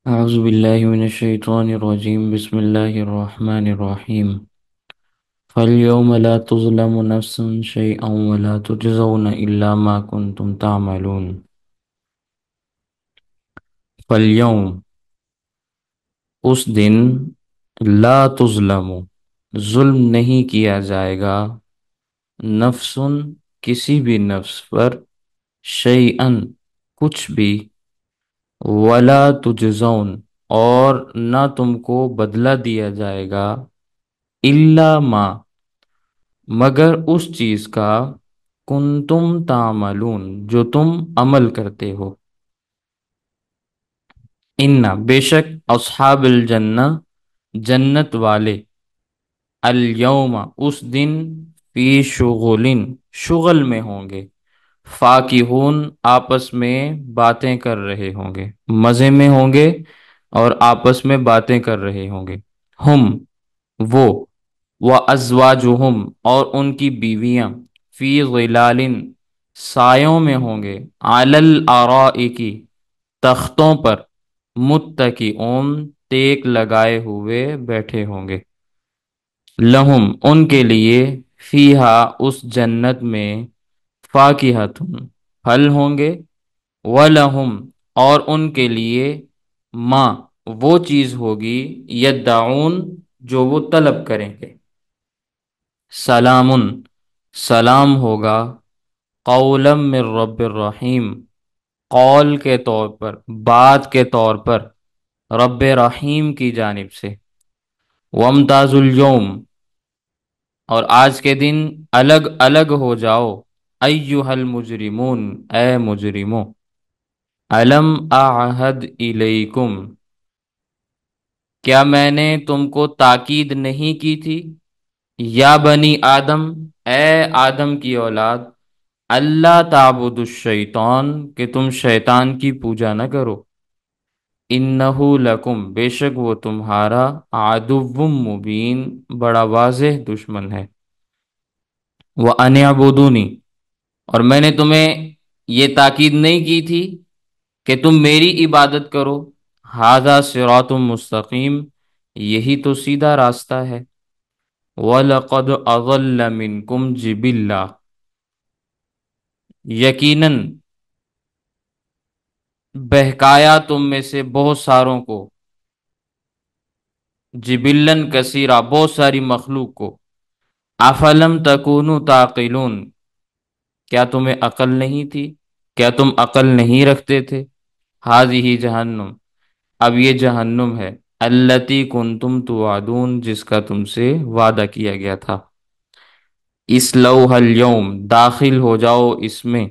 أعوذ بالله من الشيطان الرجيم بسم الله الرحمن الرحيم فاليوم لا تظلم نفس شيئا ولا تجزون إلا ما كنتم تعملون فاليوم اس دن لا تظلم ظلم نہیں کیا جائے گا نفس کسی بھی نفس پر شیئن کچھ بھی ولا تجزون اور نہ تم کو بدلہ دیا جائے گا الا ما مگر اس چیز کا کنتم تعملون جو تم عمل کرتے ہو ان بے شک اصحاب الجنہ جنت والے الیوم اس دن فی شغل شغل میں ہوں گے فاکہون آپس میں باتیں کر رہے ہوں گے مزے میں ہوں گے اور آپس میں باتیں کر رہے ہوں گے ہم وہ وَأَزْوَاجُهُمْ اور ان کی بیویاں فی ظلال سایوں میں ہوں گے علی الارائک تختوں پر متکئون ٹیک لگائے ہوئے بیٹھے ہوں گے لہم ان کے لیے فیہا اس جنت میں فاکہتن پھل ہوں گے وَلَهُمْ اور ان کے لیے ما وہ چیز ہوگی یدعون جو وہ طلب کریں گے سلام سلام ہوگا قولا من رب الرحیم قول کے طور پر بات کے طور پر رب رحیم کی جانب سے وامتاز اليوم اور آج کے دن الگ الگ ہو جاؤ ایھا المجرمون اے مجرموں الم اعہد الیکم کیا میں نے تم کو تاکید نہیں کی تھی یا بنی آدم اے آدم کی اولاد اللہ تعبد الشیطان کہ تم شیطان کی پوجا نہ کرو انہ لکم بے شک وہ تمہارا عدو مبین بڑا واضح دشمن ہے وَأَنِ اعْبُدُونِی اور میں نے تمہیں یہ تاکید نہیں کی تھی کہ تم میری عبادت کرو ھذا صراط مستقیم یہی تو سیدھا راستہ ہے وَلَقَدْ أَضَلَّ مِنْكُمْ جِبِلًّا یقیناً بہکایا تم میں سے بہت ساروں کو جبلن کثیرہ بہت ساری مخلوق کو افلم تکونوا تعقلون کیا تمہیں عقل نہیں تھی کیا تم عقل نہیں رکھتے تھے ہذہ جہنم اب یہ جہنم ہے التی کنتم توعدون جس کا تم سے وعدہ کیا گیا تھا اصلوها اليوم داخل ہو جاؤ اس میں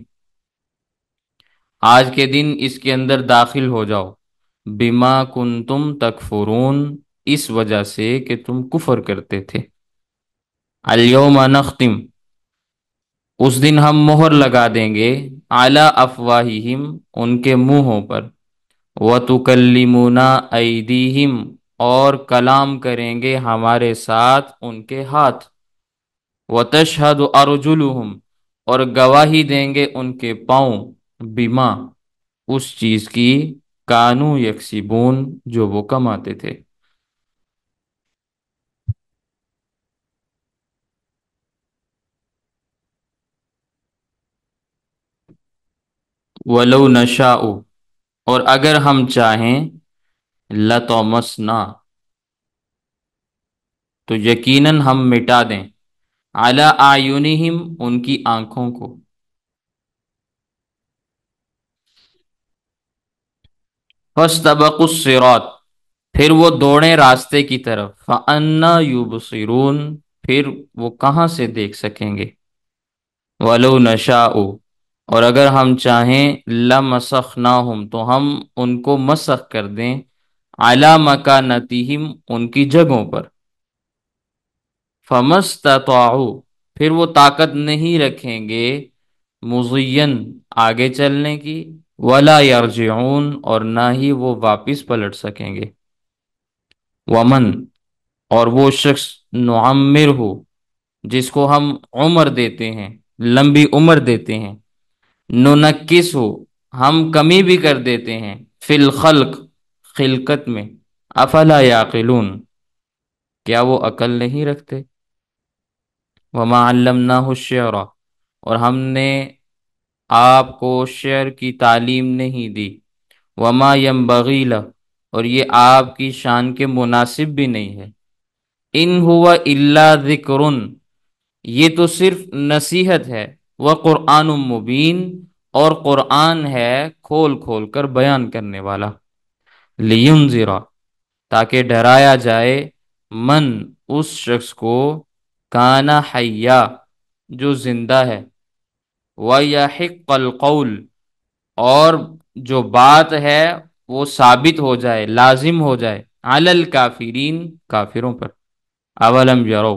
آج کے دن اس کے اندر داخل ہو جاؤ بما کنتم تکفرون اس وجہ سے کہ تم کفر کرتے تھے الیوم نختم اس دن ہم مہر لگا دیں گے علی افواہہم ان کے منہوں پر وتکلمنا ایدیہم اور کلام کریں گے ہمارے ساتھ ان کے ہاتھ وتشہد ارجلہم اور گواہی دیں گے ان کے پاؤں بما اس چیز کی کانو یکسبون جو وہ کماتے تھے ولو نشاء اور اگر ہم چاہیں لطمسنا تو یقیناً ہم مٹا دیں علی اعینہم ان کی آنکھوں کو فاستبقوا الصراط پھر وہ دوڑیں راستے کی طرف فأنا یبصرون پھر وہ کہاں سے دیکھ سکیں گے ولو نشاء اور اگر ہم چاہیں لمسخناہم تو ہم ان کو مسخ کر دیں علی مکانتہم ان کی جگہوں پر فمستطاعوا پھر وہ طاقت نہیں رکھیں گے مضین آگے چلنے کی ولا یرجعون اور نہ ہی وہ واپس پلٹ سکیں گے ومن اور وہ شخص نعمر ہو جس کو ہم عمر دیتے ہیں لمبی عمر دیتے ہیں ننکس ہو ہم کمی بھی کر دیتے ہیں فی الخلق خلقت میں، افلا یعقلون، کیا وہ عقل نہیں رکھتے؟ وما علمناہ الشعر، اور ہم نے آپ کو شعر کی تعلیم نہیں دی، وما ینبغی لہ، اور یہ آپ کی شان کے مناسب بھی نہیں ہے، ان ہوا الا ذکر، یہ تو صرف نصیحت ہے، وہ قرآن مبین، اور قرآن ہے کھول کھول کر بیان کرنے والا، لینذرا، تاکہ ڈرایا جائے، من، اس شخص کو، کانا حیا، جو زندہ ہے، وَيَحِقَّ الْقَوْلُ، اور جو بات ہے وہ ثابت ہو جائے، لازم ہو جائے، علی الکافرین، کافروں پر، اولم یرو،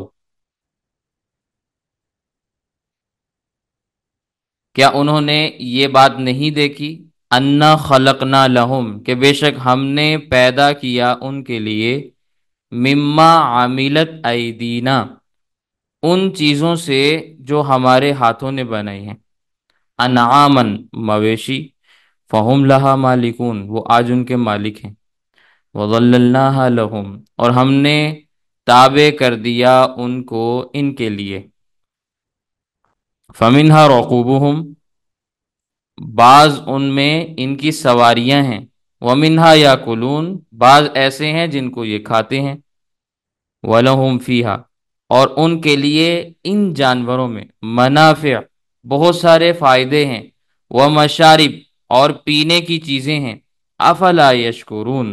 کیا انہوں نے یہ بات نہیں دیکھی، انا خلقنا لہم، کہ بے شک ہم نے پیدا کیا ان کے لیے، مما عاملت ایدینا، ان چیزوں سے جو ہمارے ہاتھوں نے بنائی ہیں، انعامن، مویشی، فہم لہا مالکون، وہ آج ان کے مالک ہیں، وظللناہا لہم، اور ہم نے تابع کر دیا ان کو ان کے لیے، فمنہا رقوبہم، بعض ان میں ان کی سواریاں ہیں، ومنہا یاکلون، بعض ایسے ہیں جن کو یہ کھاتے ہیں، وَلَهُمْ فِيهَا، اور ان کے لیے ان جانوروں میں، منافع، بہت سارے فائدے ہیں، ومشارب، اور پینے کی چیزیں ہیں، افلا یشکرون،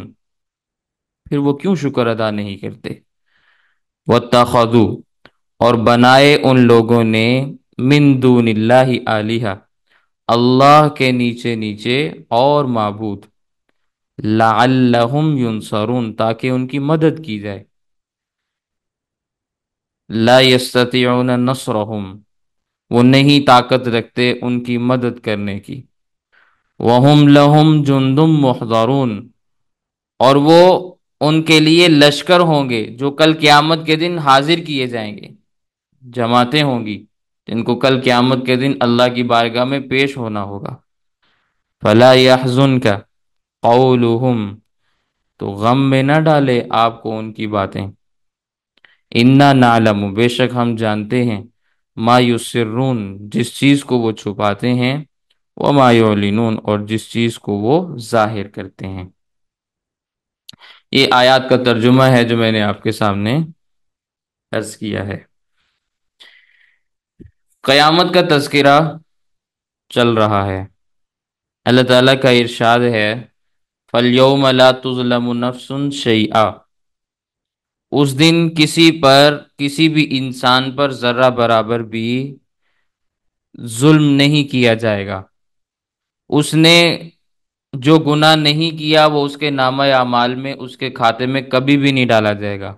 پھر وہ کیوں شکر ادا نہیں کرتے، واتخذوا، اور بنائے ان لوگوں نے، من دون اللہ آلہہ، اللہ کے نیچے نیچے اور معبود، لعلہم ینصرون، تاکہ ان کی مدد کی جائے، لا یستطیعون نصرہم، وہ نہیں طاقت رکھتے ان کی مدد کرنے کی، وہم لہم جند محضرون، اور وہ ان کے لیے لشکر ہوں گے جو کل قیامت کے دن حاضر کیے جائیں گے، جماعتیں ہوں گی جن کو کل قیامت کے دن اللہ کی بارگاہ میں پیش ہونا ہوگا، فلا يحزنک قولہم، تو غم میں نہ ڈالے آپ کو ان کی باتیں، انا نعلم، بے شک ہم جانتے ہیں، ما یسرون، جس چیز کو وہ چھپاتے ہیں، وما یعلنون، اور جس چیز کو وہ ظاہر کرتے ہیں۔ یہ آیات کا ترجمہ ہے جو میں نے آپ کے سامنے عرض کیا ہے۔ قیامت کا تذکرہ چل رہا ہے، اللہ تعالیٰ کا ارشاد ہے، فَالْيَوْمَ لَا تُظْلَمُ نَفْسٌ شَيْئًا، اس دن کسی پر، کسی بھی انسان پر ذرہ برابر بھی ظلم نہیں کیا جائے گا، اس نے جو گناہ نہیں کیا وہ اس کے نامہ اعمال میں، اس کے کھاتے میں کبھی بھی نہیں ڈالا جائے گا،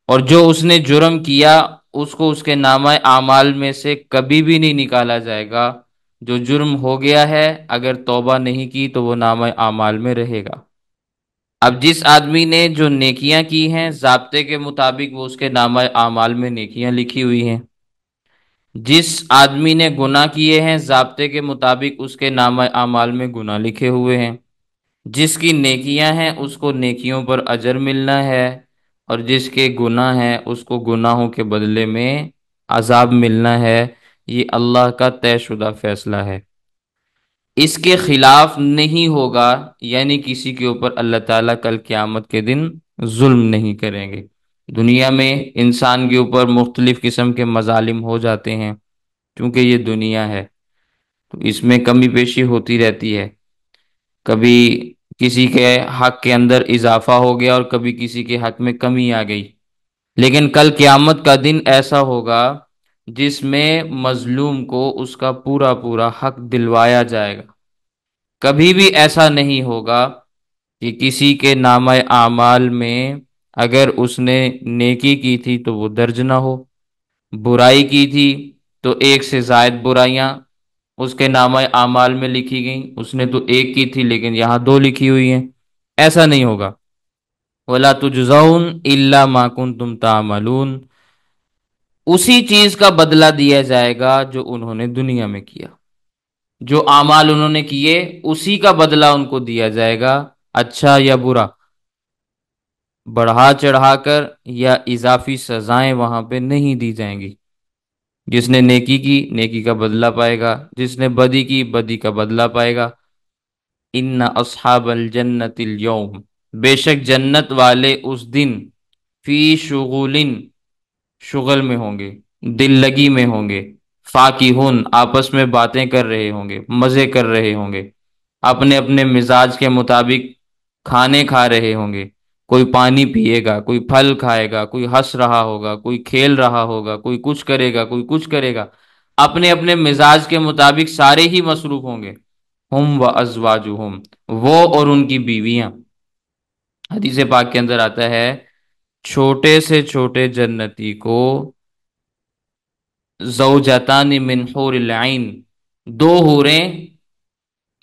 اور جو اس نے جرم کیا اس کو اس کے نامہ اعمال میں سے کبھی بھی نہیں نکالا جائے گا، جو جرم ہو گیا ہے اگر توبہ نہیں کی تو وہ نامہ اعمال میں رہے گا۔ اب جس آدمی نے جو نیکیاں کی ہیں ضابطے کے مطابق وہ اس کے نامہ اعمال میں نیکیاں لکھی ہوئی ہیں، جس آدمی نے گناہ کیے ہیں ضابطے کے مطابق اس کے نامہ اعمال میں گناہ لکھے ہوئے ہیں، جس کی نیکیاں ہیں اس کو نیکیوں پر اجر ملنا ہے، اور جس کے گناہ ہیں اس کو گناہوں کے بدلے میں عذاب ملنا ہے، یہ اللہ کا طے شدہ فیصلہ ہے، اس کے خلاف نہیں ہوگا، یعنی کسی کے اوپر اللہ تعالیٰ کل قیامت کے دن ظلم نہیں کریں گے۔ دنیا میں انسان کے اوپر مختلف قسم کے مظالم ہو جاتے ہیں، کیونکہ یہ دنیا ہے تو اس میں کمی بیشی ہوتی رہتی ہے، کبھی کسی کے حق کے اندر اضافہ ہو گیا اور کبھی کسی کے حق میں کمی آ گئی، لیکن کل قیامت کا دن ایسا ہوگا جس میں مظلوم کو اس کا پورا پورا حق دلوایا جائے گا، کبھی بھی ایسا نہیں ہوگا کہ کسی کے نامہ اعمال میں اگر اس نے نیکی کی تھی تو وہ درج نہ ہو، برائی کی تھی تو ایک سے زائد برائیاں اس کے نامہ اعمال میں لکھی گئیں، اس نے تو ایک کی تھی لیکن یہاں دو لکھی ہوئی ہیں، ایسا نہیں ہوگا، وَلَا تُجْزَوْنَ إِلَّا مَا كُنتُمْ تَعْمَلُونَ، اسی چیز کا بدلہ دیا جائے گا جو انہوں نے دنیا میں کیا، جو اعمال انہوں نے کیے اسی کا بدلہ ان کو دیا جائے گا، اچھا یا برا، بڑھا چڑھا کر یا اضافی سزائیں وہاں پہ نہیں دی جائیں گی۔ جس نے نیکی کی نیکی کا بدلہ پائے گا، جس نے بدی کی بدی کا بدلہ پائے گا۔ ان اصحاب الجنت اليوم، بے شک جنت والے اس دن، فی شغل، شغل میں ہوں گے، دل لگی میں ہوں گے، فاکہون، آپس میں باتیں کر رہے ہوں گے، مزے کر رہے ہوں گے، اپنے اپنے مزاج کے مطابق کھانے کھا رہے ہوں گے۔ کوئی پانی پیے گا، کوئی پھل کھائے گا، کوئی ہنس رہا ہوگا، کوئی کھیل رہا ہوگا، کوئی کچھ کرے گا، کوئی کچھ کرے گا، اپنے اپنے مزاج کے مطابق سارے ہی مصروف ہوں گے۔ ہم و ازواجہم، وہ اور ان کی بیویاں۔ حدیث پاک کے اندر آتا ہے چھوٹے سے چھوٹے جنتی کو زوجتان من حور العین، دو حوریں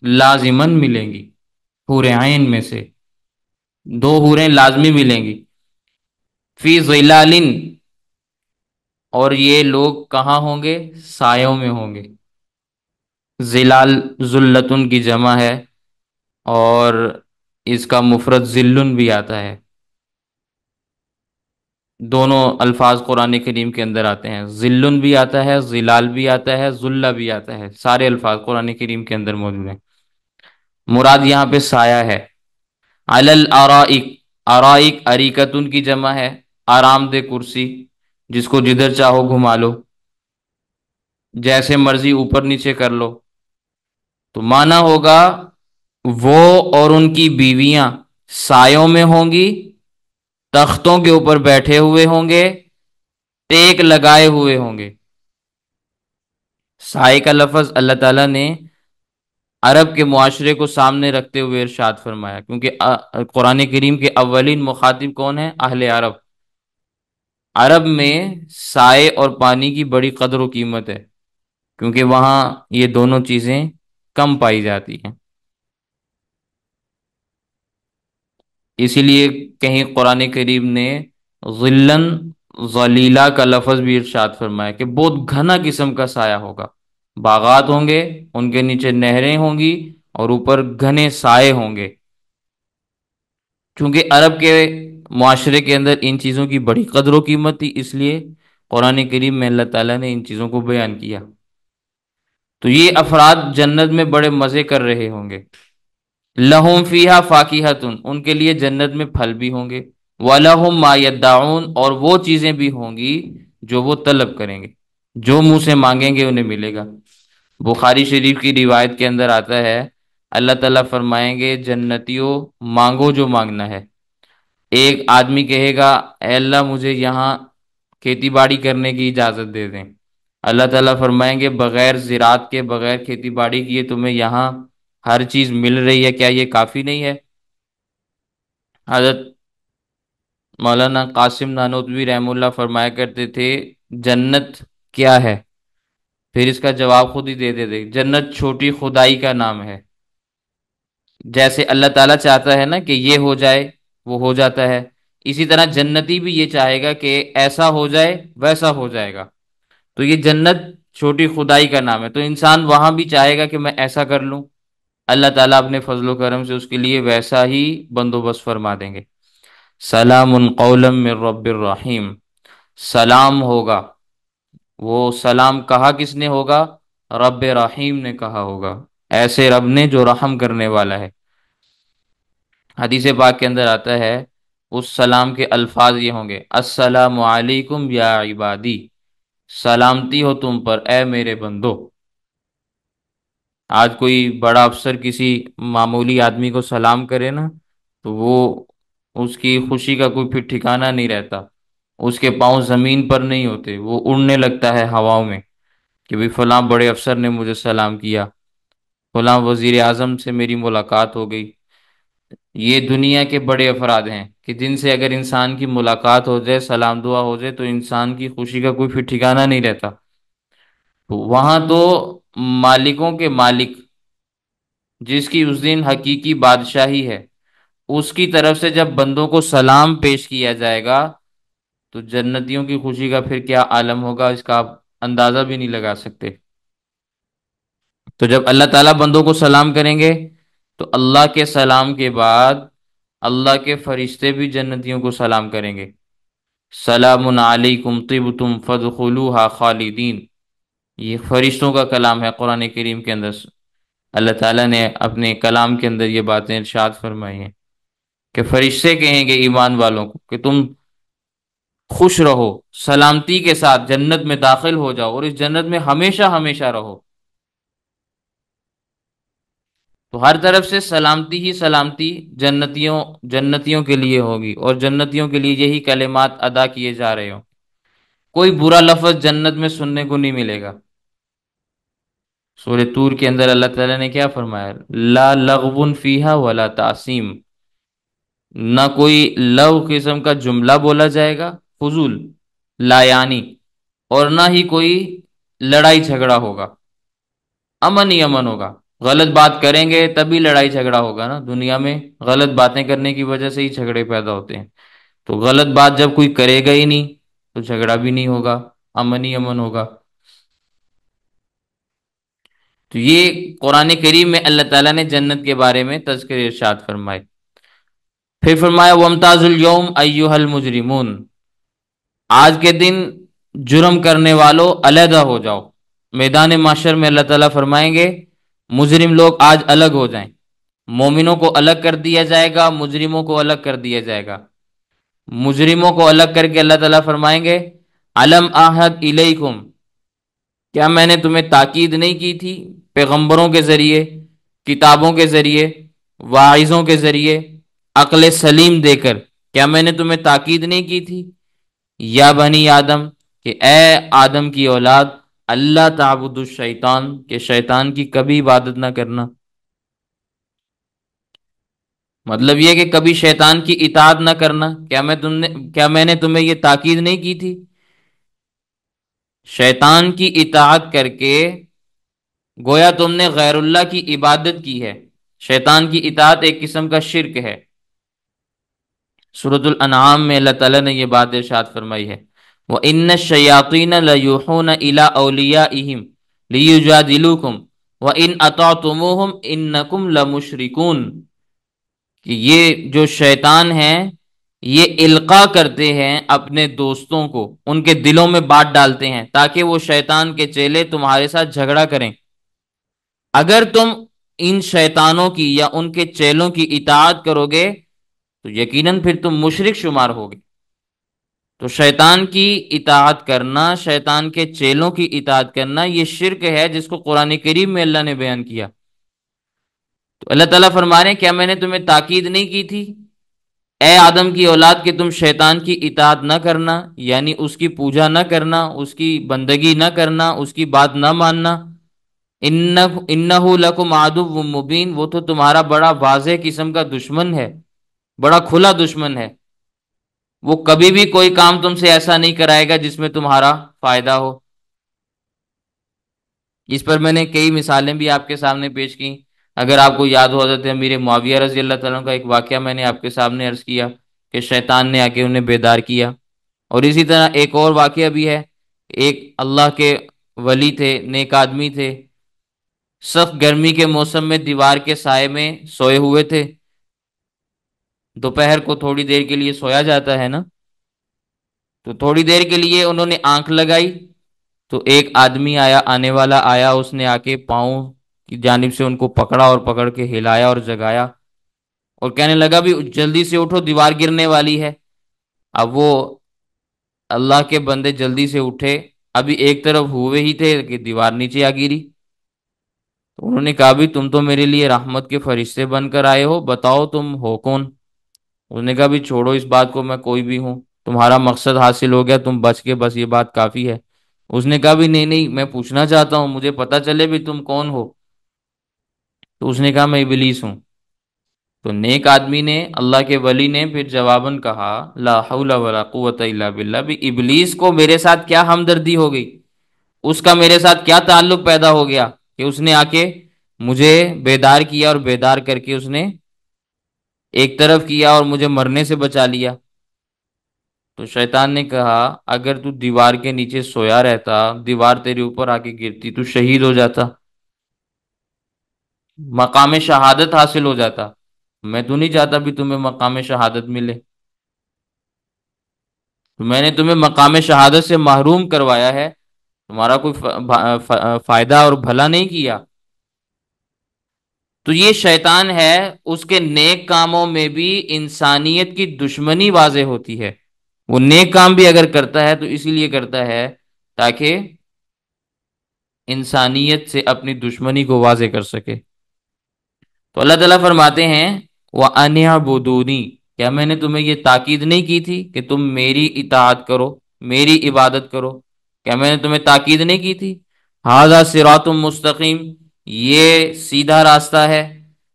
لازمن ملیں گی، حور عین میں سے دو حوریں لازمی ملیں گی۔ فی ظلال، اور یہ لوگ کہاں ہوں گے؟ سایوں میں ہوں گے۔ ظلال ذلتن کی جمع ہے، اور اس کا مفرد ذلن بھی آتا ہے۔ دونوں الفاظ قرآن کریم کے اندر آتے ہیں، ذلن بھی آتا ہے، ظلال بھی آتا ہے، ذلہ بھی آتا ہے، سارے الفاظ قرآن کریم کے اندر موجود ہیں۔ مراد یہاں پہ سایہ ہے۔ علی الارائک، ارائک اریکتن کی جمع ہے، آرام دہ کرسی، جس کو جدھر چاہو گھما لو، جیسے مرضی اوپر نیچے کر لو۔ تو معنی ہوگا وہ اور ان کی بیویاں سایوں میں ہوں گی، تختوں کے اوپر بیٹھے ہوئے ہوں گے، ٹیک لگائے ہوئے ہوں گے۔ سائے کا لفظ اللہ تعالیٰ نے عرب کے معاشرے کو سامنے رکھتے ہوئے ارشاد فرمایا، کیونکہ قرآن کریم کے اولین مخاطب کون ہیں؟ اہل عرب۔ عرب میں سائے اور پانی کی بڑی قدر و قیمت ہے، کیونکہ وہاں یہ دونوں چیزیں کم پائی جاتی ہیں۔ اسی لیے کہیں قرآن کریم نے ظلن ظلیلا کا لفظ بھی ارشاد فرمایا کہ بہت گھنا قسم کا سایہ ہوگا، باغات ہوں گے، ان کے نیچے نہریں ہوں گی، اور اوپر گھنے سائے ہوں گے۔ چونکہ عرب کے معاشرے کے اندر ان چیزوں کی بڑی قدر و قیمت تھی، اس لیے قرآن کریم میں اللہ تعالیٰ نے ان چیزوں کو بیان کیا۔ تو یہ افراد جنت میں بڑے مزے کر رہے ہوں گے۔ لہم فیہا فاکہۃ، ان کے لیے جنت میں پھل بھی ہوں گے، وَلَهُم مَا يَدَّعُونَ، اور وہ چیزیں بھی ہوں گی جو وہ طلب کریں گے، جو منہ سے مانگیں گے انہیں ملے گا۔ بخاری شریف کی روایت کے اندر آتا ہے اللہ تعالیٰ فرمائیں گے جنتیوں مانگو جو مانگنا ہے۔ ایک آدمی کہے گا اے اللہ مجھے یہاں کھیتی باڑی کرنے کی اجازت دے دیں، اللہ تعالیٰ فرمائیں گے بغیر زراعت کے، بغیر کھیتی باڑی کیے تمہیں یہاں ہر چیز مل رہی ہے، کیا یہ کافی نہیں ہے؟ حضرت مولانا قاسم نانوتوی رحمہ اللہ فرمایا کرتے تھے جنت کیا ہے؟ پھر اس کا جواب خود ہی دے دیتے، جنت چھوٹی خدائی کا نام ہے۔ جیسے اللہ تعالیٰ چاہتا ہے نا کہ یہ ہو جائے، وہ ہو جاتا ہے، اسی طرح جنتی بھی یہ چاہے گا کہ ایسا ہو جائے، ویسا ہو جائے گا۔ تو یہ جنت چھوٹی خدائی کا نام ہے، تو انسان وہاں بھی چاہے گا کہ میں ایسا کر لوں، اللہ تعالیٰ اپنے فضل و کرم سے اس کے لیے ویسا ہی بندوبست فرما دیں گے۔ سلام قولا من رب الرحیم، سلام ہوگا، وہ سلام کہا کس نے ہوگا؟ رب رحیم نے کہا ہوگا، ایسے رب نے جو رحم کرنے والا ہے۔ حدیث پاک کے اندر آتا ہے اس سلام کے الفاظ یہ ہوں گے السلام علیکم یا عبادی، سلامتی ہو تم پر اے میرے بندو۔ آج کوئی بڑا افسر کسی معمولی آدمی کو سلام کرے نا، تو وہ اس کی خوشی کا کوئی پھر ٹھکانہ نہیں رہتا، اس کے پاؤں زمین پر نہیں ہوتے، وہ اڑنے لگتا ہے ہواؤں میں کہ بھی فلاں بڑے افسر نے مجھے سلام کیا، فلاں وزیر اعظم سے میری ملاقات ہو گئی۔ یہ دنیا کے بڑے افراد ہیں کہ جن سے اگر انسان کی ملاقات ہو جائے، سلام دعا ہو جائے، تو انسان کی خوشی کا کوئی پھر ٹھکانہ نہیں رہتا۔ وہاں تو مالکوں کے مالک، جس کی اس دن حقیقی بادشاہی ہے، اس کی طرف سے جب بندوں کو سلام پیش کیا جائے گا تو جنتیوں کی خوشی کا پھر کیا عالم ہوگا، اس کا آپ اندازہ بھی نہیں لگا سکتے۔ تو جب اللہ تعالیٰ بندوں کو سلام کریں گے تو اللہ کے سلام کے بعد اللہ کے فرشتے بھی جنتیوں کو سلام کریں گے، سلام علیکم طبتم فادخلوها خالدین۔ یہ فرشتوں کا کلام ہے قرآن کریم کے اندر، اللہ تعالیٰ نے اپنے کلام کے اندر یہ باتیں ارشاد فرمائی ہیں کہ فرشتے کہیں گے ایمان والوں کو کہ تم خوش رہو، سلامتی کے ساتھ جنت میں داخل ہو جاؤ اور اس جنت میں ہمیشہ ہمیشہ رہو۔ تو ہر طرف سے سلامتی ہی سلامتی جنتیوں کے لیے ہوگی، اور جنتیوں کے لیے یہی کلمات ادا کیے جا رہے ہوں۔ کوئی برا لفظ جنت میں سننے کو نہیں ملے گا۔ سورہ طور کے اندر اللہ تعالیٰ نے کیا فرمایا؟ لا لغو فیہا ولا تعصیم، نہ کوئی لغو قسم کا جملہ بولا جائے گا، فضول، لا یعنی، اور نہ ہی کوئی لڑائی جھگڑا ہوگا، امن ہی امن ہوگا۔ غلط بات کریں گے تبھی لڑائی جھگڑا ہوگا نا، دنیا میں غلط باتیں کرنے کی وجہ سے ہی جھگڑے پیدا ہوتے ہیں۔ تو غلط بات جب کوئی کرے گا ہی نہیں تو جھگڑا بھی نہیں ہوگا، امن ہی امن ہوگا۔ تو یہ قرآن کریم میں اللہ تعالیٰ نے جنت کے بارے میں تذکر ارشاد فرمائے۔ پھر فرمایا وَامْتَازُوا الْيَوْمَ أَيُّهَا الْمُجْرِمُونَ، آج کے دن جرم کرنے والوں علیحدہ ہو جاؤ۔ میدان محشر میں اللہ تعالیٰ فرمائیں گے مجرم لوگ آج الگ ہو جائیں، مومنوں کو الگ کر دیا جائے گا، مجرموں کو الگ کر دیا جائے گا۔ مجرموں کو الگ کر کے اللہ تعالیٰ فرمائیں گے الم اعہد الیکم، کیا میں نے تمہیں تاکید نہیں کی تھی پیغمبروں کے ذریعے، کتابوں کے ذریعے، واعظوں کے ذریعے، عقل سلیم دے کر، کیا میں نے تمہیں تاکید نہیں کی تھی؟ یا بنی آدم، کہ اے آدم کی اولاد، اللہ تعبد الشیطان، کہ شیطان کی کبھی عبادت نہ کرنا۔ مطلب یہ کہ کبھی شیطان کی اطاعت نہ کرنا۔ کیا میں نے تمہیں یہ تاکید نہیں کی تھی؟ شیطان کی اطاعت کر کے گویا تم نے غیر اللہ کی عبادت کی ہے۔ شیطان کی اطاعت ایک قسم کا شرک ہے۔ سورۃ الانعام میں اللہ تعالیٰ نے یہ بات ارشاد فرمائی ہے وَإِنَّ الشَّيَاطِينَ لَيُوحُونَ إِلَىٰ أَوْلِيَائِهِمْ لِيُجَادِلُوكُمْ وَإِنْ أَطَعْتُمُوهُمْ إِنَّكُمْ لَمُشْرِكُونَ، کہ یہ جو شیطان ہیں یہ القاء کرتے ہیں اپنے دوستوں کو، ان کے دلوں میں بات ڈالتے ہیں تاکہ وہ شیطان کے چیلے تمہارے ساتھ جھگڑا کریں۔ اگر تم ان شیطانوں کی یا ان کے چیلوں کی اطاعت کرو گے تو یقیناً پھر تم مشرک شمار ہوگے۔ تو شیطان کی اطاعت کرنا، شیطان کے چیلوں کی اطاعت کرنا، یہ شرک ہے جس کو قرآن کریم میں اللہ نے بیان کیا۔ تو اللہ تعالیٰ فرما رہے ہیں کیا میں نے تمہیں تاکید نہیں کی تھی اے آدم کی اولاد کہ تم شیطان کی اطاعت نہ کرنا، یعنی اس کی پوجا نہ کرنا، اس کی بندگی نہ کرنا، اس کی بات نہ ماننا۔ انہ لکم عدو مبین، وہ تو تمہارا بڑا واضح قسم کا دشمن ہے، بڑا کھلا دشمن ہے۔ وہ کبھی بھی کوئی کام تم سے ایسا نہیں کرائے گا جس میں تمہارا فائدہ ہو۔ اس پر میں نے کئی مثالیں بھی آپ کے سامنے پیش کی۔ اگر آپ کو یاد ہو حضرت امیر معاویہ رضی اللہ تعالیٰ کا ایک واقعہ میں نے آپ کے سامنے عرض کیا کہ شیطان نے آ کے انہیں بیدار کیا، اور اسی طرح ایک اور واقعہ بھی ہے۔ ایک اللہ کے ولی تھے، نیک آدمی تھے، سخت گرمی کے موسم میں دیوار کے سائے میں سوئے ہوئے تھے۔ دوپہر کو تھوڑی دیر کے لیے سویا جاتا ہے نا، تو تھوڑی دیر کے لیے انہوں نے آنکھ لگائی تو ایک آدمی آنے والا آیا، اس نے آ کے پاؤں کی جانب سے ان کو پکڑا اور پکڑ کے ہلایا اور جگایا، اور کہنے لگا بھی جلدی سے اٹھو دیوار گرنے والی ہے۔ اب وہ اللہ کے بندے جلدی سے اٹھے، ابھی ایک طرف ہوئے ہی تھے کہ دیوار نیچے آ گری۔ تو انہوں نے کہا بھی تم تو میرے لیے رحمت کے فرشتے بن کر آئے ہو، بتاؤ تم ہو کون؟ انہوں نے کہا بھی چھوڑو اس بات کو، میں کوئی بھی ہوں، تمہارا مقصد حاصل ہو گیا، تم بچ کے، بس یہ بات کافی ہے۔ اس نے کہا بھی نہیں نہیں، میں پوچھنا چاہتا ہوں، مجھے پتا چلے بھی تم کون ہو۔ تو اس نے کہا میں ابلیس ہوں۔ تو نیک آدمی نے، اللہ کے ولی نے پھر جواباً کہا لا حول ولا قوت الا باللہ، بھی ابلیس کو میرے ساتھ کیا ہمدردی ہو گئی، اس کا میرے ساتھ کیا تعلق پیدا ہو گیا کہ اس نے آ کے مجھے بیدار کیا، اور بیدار کر کے اس نے ایک طرف کیا اور مجھے مرنے سے بچا لیا۔ تو شیطان نے کہا اگر تو دیوار کے نیچے سویا رہتا، دیوار تیرے اوپر آ کے گرتی، تو شہید ہو جاتا۔ مقام شہادت حاصل ہو جاتا۔ میں تو نہیں چاہتا بھی تمہیں مقام شہادت ملے، تو میں نے تمہیں مقام شہادت سے محروم کروایا ہے، تمہارا کوئی فائدہ اور بھلا نہیں کیا۔ تو یہ شیطان ہے، اس کے نیک کاموں میں بھی انسانیت کی دشمنی واضح ہوتی ہے۔ وہ نیک کام بھی اگر کرتا ہے تو اسی لیے کرتا ہے تاکہ انسانیت سے اپنی دشمنی کو واضح کر سکے۔ تو اللہ تعالیٰ فرماتے ہیں وَأَنِ اعْبُدُونِی، کیا میں نے تمہیں یہ تاکید نہیں کی تھی کہ تم میری اطاعت کرو، میری عبادت کرو؟ کیا میں نے تمہیں تاکید نہیں کی تھی؟ ھذا صراط مستقیم، یہ سیدھا راستہ ہے،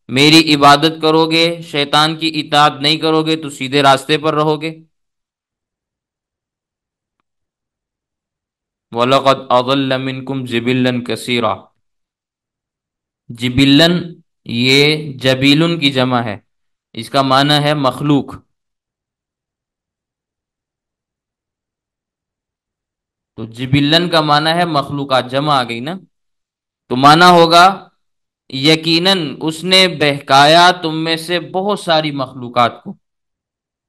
میری عبادت کرو گے، شیطان کی اطاعت نہیں کرو گے تو سیدھے راستے پر رہو گے۔ وَلَقَدْ أَضَلَّ مِنْكُمْ جِبِلًّا كَثِيرًا، جبلن یہ جبیلن کی جمع ہے، اس کا معنی ہے مخلوق۔ تو جبلن کا معنی ہے مخلوقات، جمع آ گئی نا، تو معنی ہوگا یقیناً اس نے بہکایا تم میں سے بہت ساری مخلوقات کو،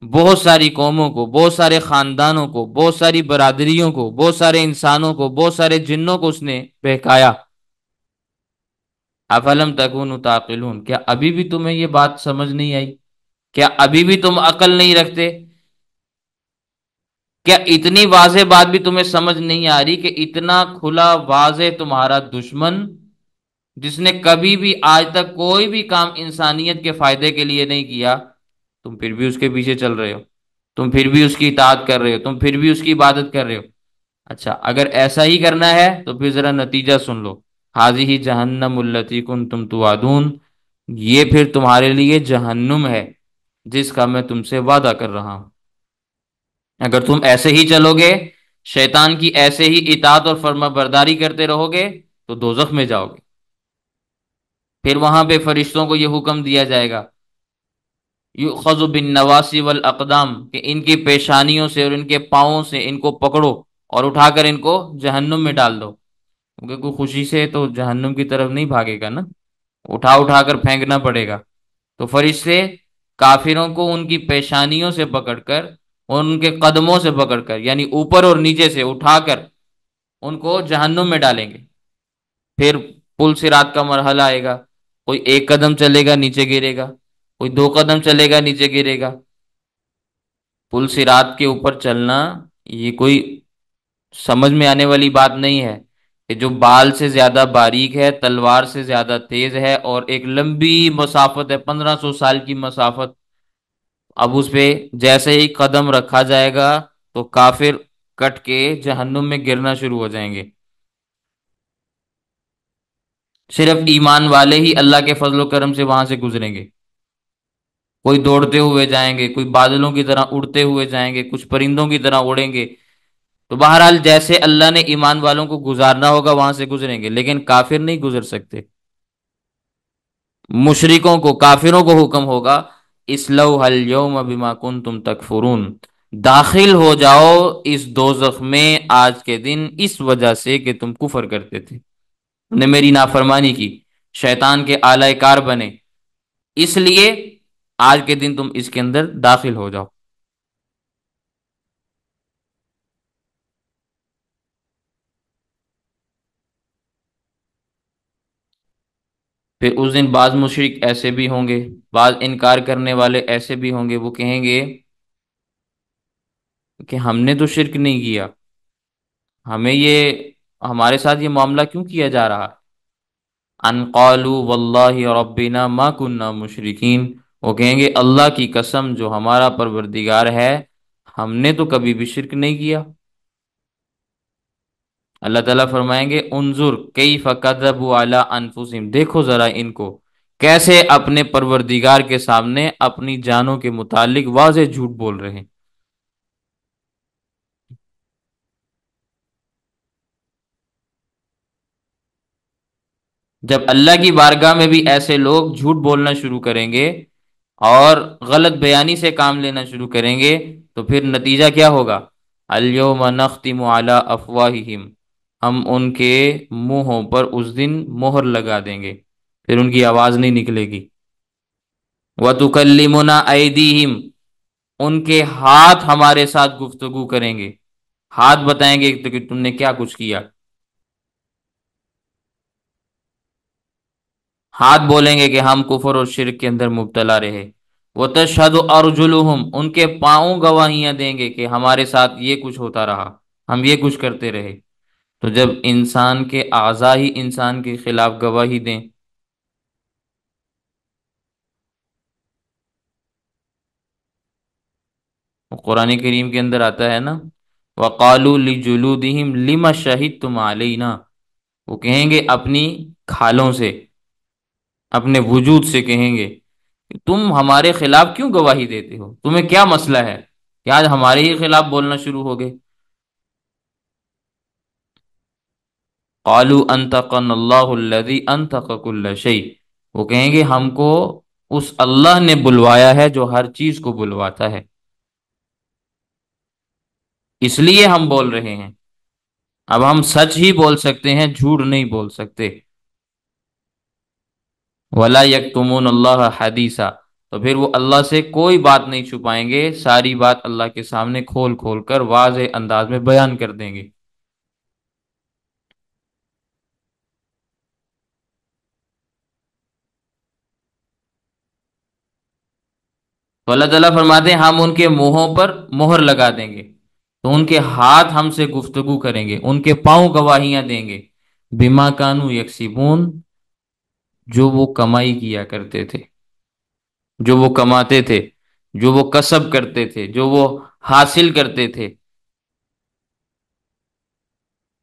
بہت ساری قوموں کو، بہت سارے خاندانوں کو، بہت ساری برادریوں کو، بہت سارے انسانوں کو، بہت سارے جنوں کو اس نے بہکایا۔ افلم تکونوا تعقلون، کیا ابھی بھی تمہیں یہ بات سمجھ نہیں آئی؟ کیا ابھی بھی تم عقل نہیں رکھتے؟ کیا اتنی واضح بات بھی تمہیں سمجھ نہیں آ رہی کہ اتنا کھلا واضح تمہارا دشمن، جس نے کبھی بھی آج تک کوئی بھی کام انسانیت کے فائدے کے لیے نہیں کیا، تم پھر بھی اس کے پیچھے چل رہے ہو، تم پھر بھی اس کی اطاعت کر رہے ہو، تم پھر بھی اس کی عبادت کر رہے ہو؟ اچھا، اگر ایسا ہی کرنا ہے تو پھر ذرا نتیجہ سن لو، حاذہ جہنم التی کنتم توعدون، یہ پھر تمہارے لیے جہنم ہے جس کا میں تم سے وعدہ کر رہا ہوں۔ اگر تم ایسے ہی چلو گے، شیطان کی ایسے ہی اطاعت اور فرما برداری کرتے رہو گے تو دوزخ میں جاؤ گے۔ پھر وہاں پہ فرشتوں کو یہ حکم دیا جائے گا یؤخذ بالنواصی والاقدام، کہ ان کی پیشانیوں سے اور ان کے پاؤں سے ان کو پکڑو اور اٹھا کر ان کو جہنم میں ڈال دو، کیونکہ کوئی خوشی سے تو جہنم کی طرف نہیں بھاگے گا نا، اٹھا اٹھا کر پھینکنا پڑے گا۔ تو فرشتے کافروں کو ان کی پیشانیوں سے پکڑ کر اور ان کے قدموں سے پکڑ کر، یعنی اوپر اور نیچے سے اٹھا کر ان کو جہنم میں ڈالیں گے۔ پھر پل صراط کا مرحلہ آئے گا، کوئی ایک قدم چلے گا نیچے گرے گا، کوئی دو قدم چلے گا نیچے گرے گا۔ پل صراط کے اوپر چلنا یہ کوئی سمجھ میں آنے والی بات نہیں ہے، کہ جو بال سے زیادہ باریک ہے، تلوار سے زیادہ تیز ہے، اور ایک لمبی مسافت ہے، 1500 سال کی مسافت۔ اب اس پہ جیسے ہی قدم رکھا جائے گا تو کافر کٹ کے جہنم میں گرنا شروع ہو جائیں گے۔ صرف ایمان والے ہی اللہ کے فضل و کرم سے وہاں سے گزریں گے، کوئی دوڑتے ہوئے جائیں گے، کوئی بادلوں کی طرح اڑتے ہوئے جائیں گے، کچھ پرندوں کی طرح اڑیں گے۔ تو بہرحال جیسے اللہ نے ایمان والوں کو گزارنا ہوگا وہاں سے گزریں گے، لیکن کافر نہیں گزر سکتے۔ مشرکوں کو، کافروں کو حکم ہوگا اصلوها اليوم بما کنتم تکفرون، داخل ہو جاؤ اس دوزخ میں آج کے دن اس وجہ سے کہ تم کفر کرتے تھے، تم نے میری نافرمانی کی، شیطان کے آلہ کار بنے، اس لیے آج کے دن تم اس کے اندر داخل ہو جاؤ۔ پھر اس دن بعض مشرک ایسے بھی ہوں گے، بعض انکار کرنے والے ایسے بھی ہوں گے، وہ کہیں گے کہ ہم نے تو شرک نہیں کیا، ہمیں یہ، ہمارے ساتھ یہ معاملہ کیوں کیا جا رہا؟ ان قالوا واللہ ربنا ما کننا مشرکین، وہ کہیں گے اللہ کی قسم جو ہمارا پروردگار ہے، ہم نے تو کبھی بھی شرک نہیں کیا۔ اللہ تعالیٰ فرمائیں گے انظر کیف کذبوا علی انفسہم، دیکھو ذرا ان کو کیسے اپنے پروردگار کے سامنے اپنی جانوں کے متعلق واضح جھوٹ بول رہے ہیں۔ جب اللہ کی بارگاہ میں بھی ایسے لوگ جھوٹ بولنا شروع کریں گے اور غلط بیانی سے کام لینا شروع کریں گے تو پھر نتیجہ کیا ہوگا؟ الیوم نختم علی افواہہم، ہم ان کے منہوں پر اس دن مہر لگا دیں گے۔ پھر ان کی آواز نہیں نکلے گی۔ وَتُكَلِّمُنَا أَيْدِيهِمْ، ان کے ہاتھ ہمارے ساتھ گفتگو کریں گے، ہاتھ بتائیں گے کہ تم نے کیا کچھ کیا۔ ہاتھ بولیں گے کہ ہم کفر اور شرک کے اندر مبتلا رہے۔ وَتَشْهَدُ أَرْجُلُهُمْ، ان کے پاؤں گواہیاں دیں گے کہ ہمارے ساتھ یہ کچھ ہوتا رہا، ہم یہ کچھ کرتے رہے۔ تو جب انسان کے اعضاء ہی انسان کے خلاف گواہی دیں، قرآن کریم کے اندر آتا ہے نا، وَقَالُوا لِجُلُودِهِمْ لِمَ شَهِدتُّمْ عَلَيْنَا، وہ کہیں گے اپنی کھالوں سے، اپنے وجود سے کہیں گے کہ تم ہمارے خلاف کیوں گواہی دیتے ہو، تمہیں کیا مسئلہ ہے کہ آج ہمارے ہی خلاف بولنا شروع ہو گئے۔ قالوا انطقنا اللہ الذی انطق کل شیء، وہ کہیں گے ہم کو اس اللہ نے بلوایا ہے جو ہر چیز کو بلواتا ہے، اس لیے ہم بول رہے ہیں۔ اب ہم سچ ہی بول سکتے ہیں، جھوٹ نہیں بول سکتے۔ ولا یکتمون اللہ حدیثا، تو پھر وہ اللہ سے کوئی بات نہیں چھپائیں گے، ساری بات اللہ کے سامنے کھول کھول کر واضح انداز میں بیان کر دیں گے۔ تو اللہ تعالیٰ فرماتے ہیں ہم ان کے منہوں پر مہر لگا دیں گے، تو ان کے ہاتھ ہم سے گفتگو کریں گے، ان کے پاؤں گواہیاں دیں گے، بما کانوا یکسبون، جو وہ کمائی کیا کرتے تھے، جو وہ کماتے تھے، جو وہ کسب کرتے تھے، جو وہ حاصل کرتے تھے،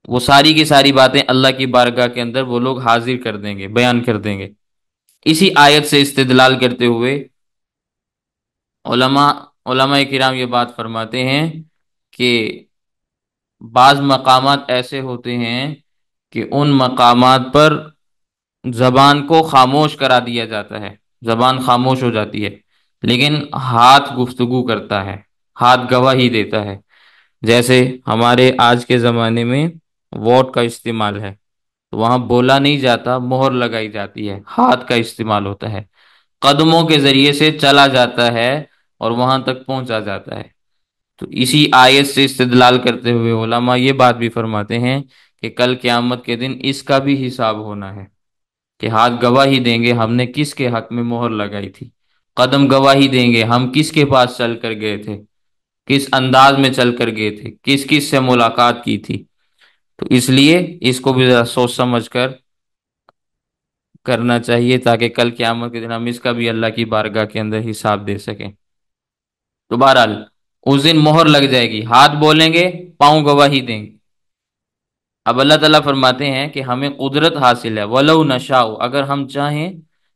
وہ ساری کی ساری باتیں اللہ کی بارگاہ کے اندر وہ لوگ حاضر کر دیں گے، بیان کر دیں گے۔ اسی آیت سے استدلال کرتے ہوئے علماء علماء کرام یہ بات فرماتے ہیں کہ بعض مقامات ایسے ہوتے ہیں کہ ان مقامات پر زبان کو خاموش کرا دیا جاتا ہے، زبان خاموش ہو جاتی ہے، لیکن ہاتھ گفتگو کرتا ہے، ہاتھ گواہی دیتا ہے۔ جیسے ہمارے آج کے زمانے میں ووٹ کا استعمال ہے، تو وہاں بولا نہیں جاتا، مہر لگائی جاتی ہے، ہاتھ کا استعمال ہوتا ہے، قدموں کے ذریعے سے چلا جاتا ہے اور وہاں تک پہنچا جاتا ہے۔ تو اسی آیت سے استدلال کرتے ہوئے علماء یہ بات بھی فرماتے ہیں کہ کل قیامت کے دن اس کا بھی حساب ہونا ہے، کہ ہاتھ گواہی دیں گے ہم نے کس کے حق میں مہر لگائی تھی، قدم گواہی دیں گے ہم کس کے پاس چل کر گئے تھے، کس انداز میں چل کر گئے تھے، کس کس سے ملاقات کی تھی۔ تو اس لیے اس کو بھی ذرا سوچ سمجھ کر کرنا چاہیے، تاکہ کل قیامت کے دن ہم اس کا بھی اللہ کی بارگاہ کے اندر حساب دے سکیں۔ تو بہرحال اس دن مہر لگ جائے گی، ہاتھ بولیں گے، پاؤں گواہی دیں گے۔ اب اللہ تعالیٰ فرماتے ہیں کہ ہمیں قدرت حاصل ہے، وَلَوْ نَشَاءُ، اگر ہم چاہیں،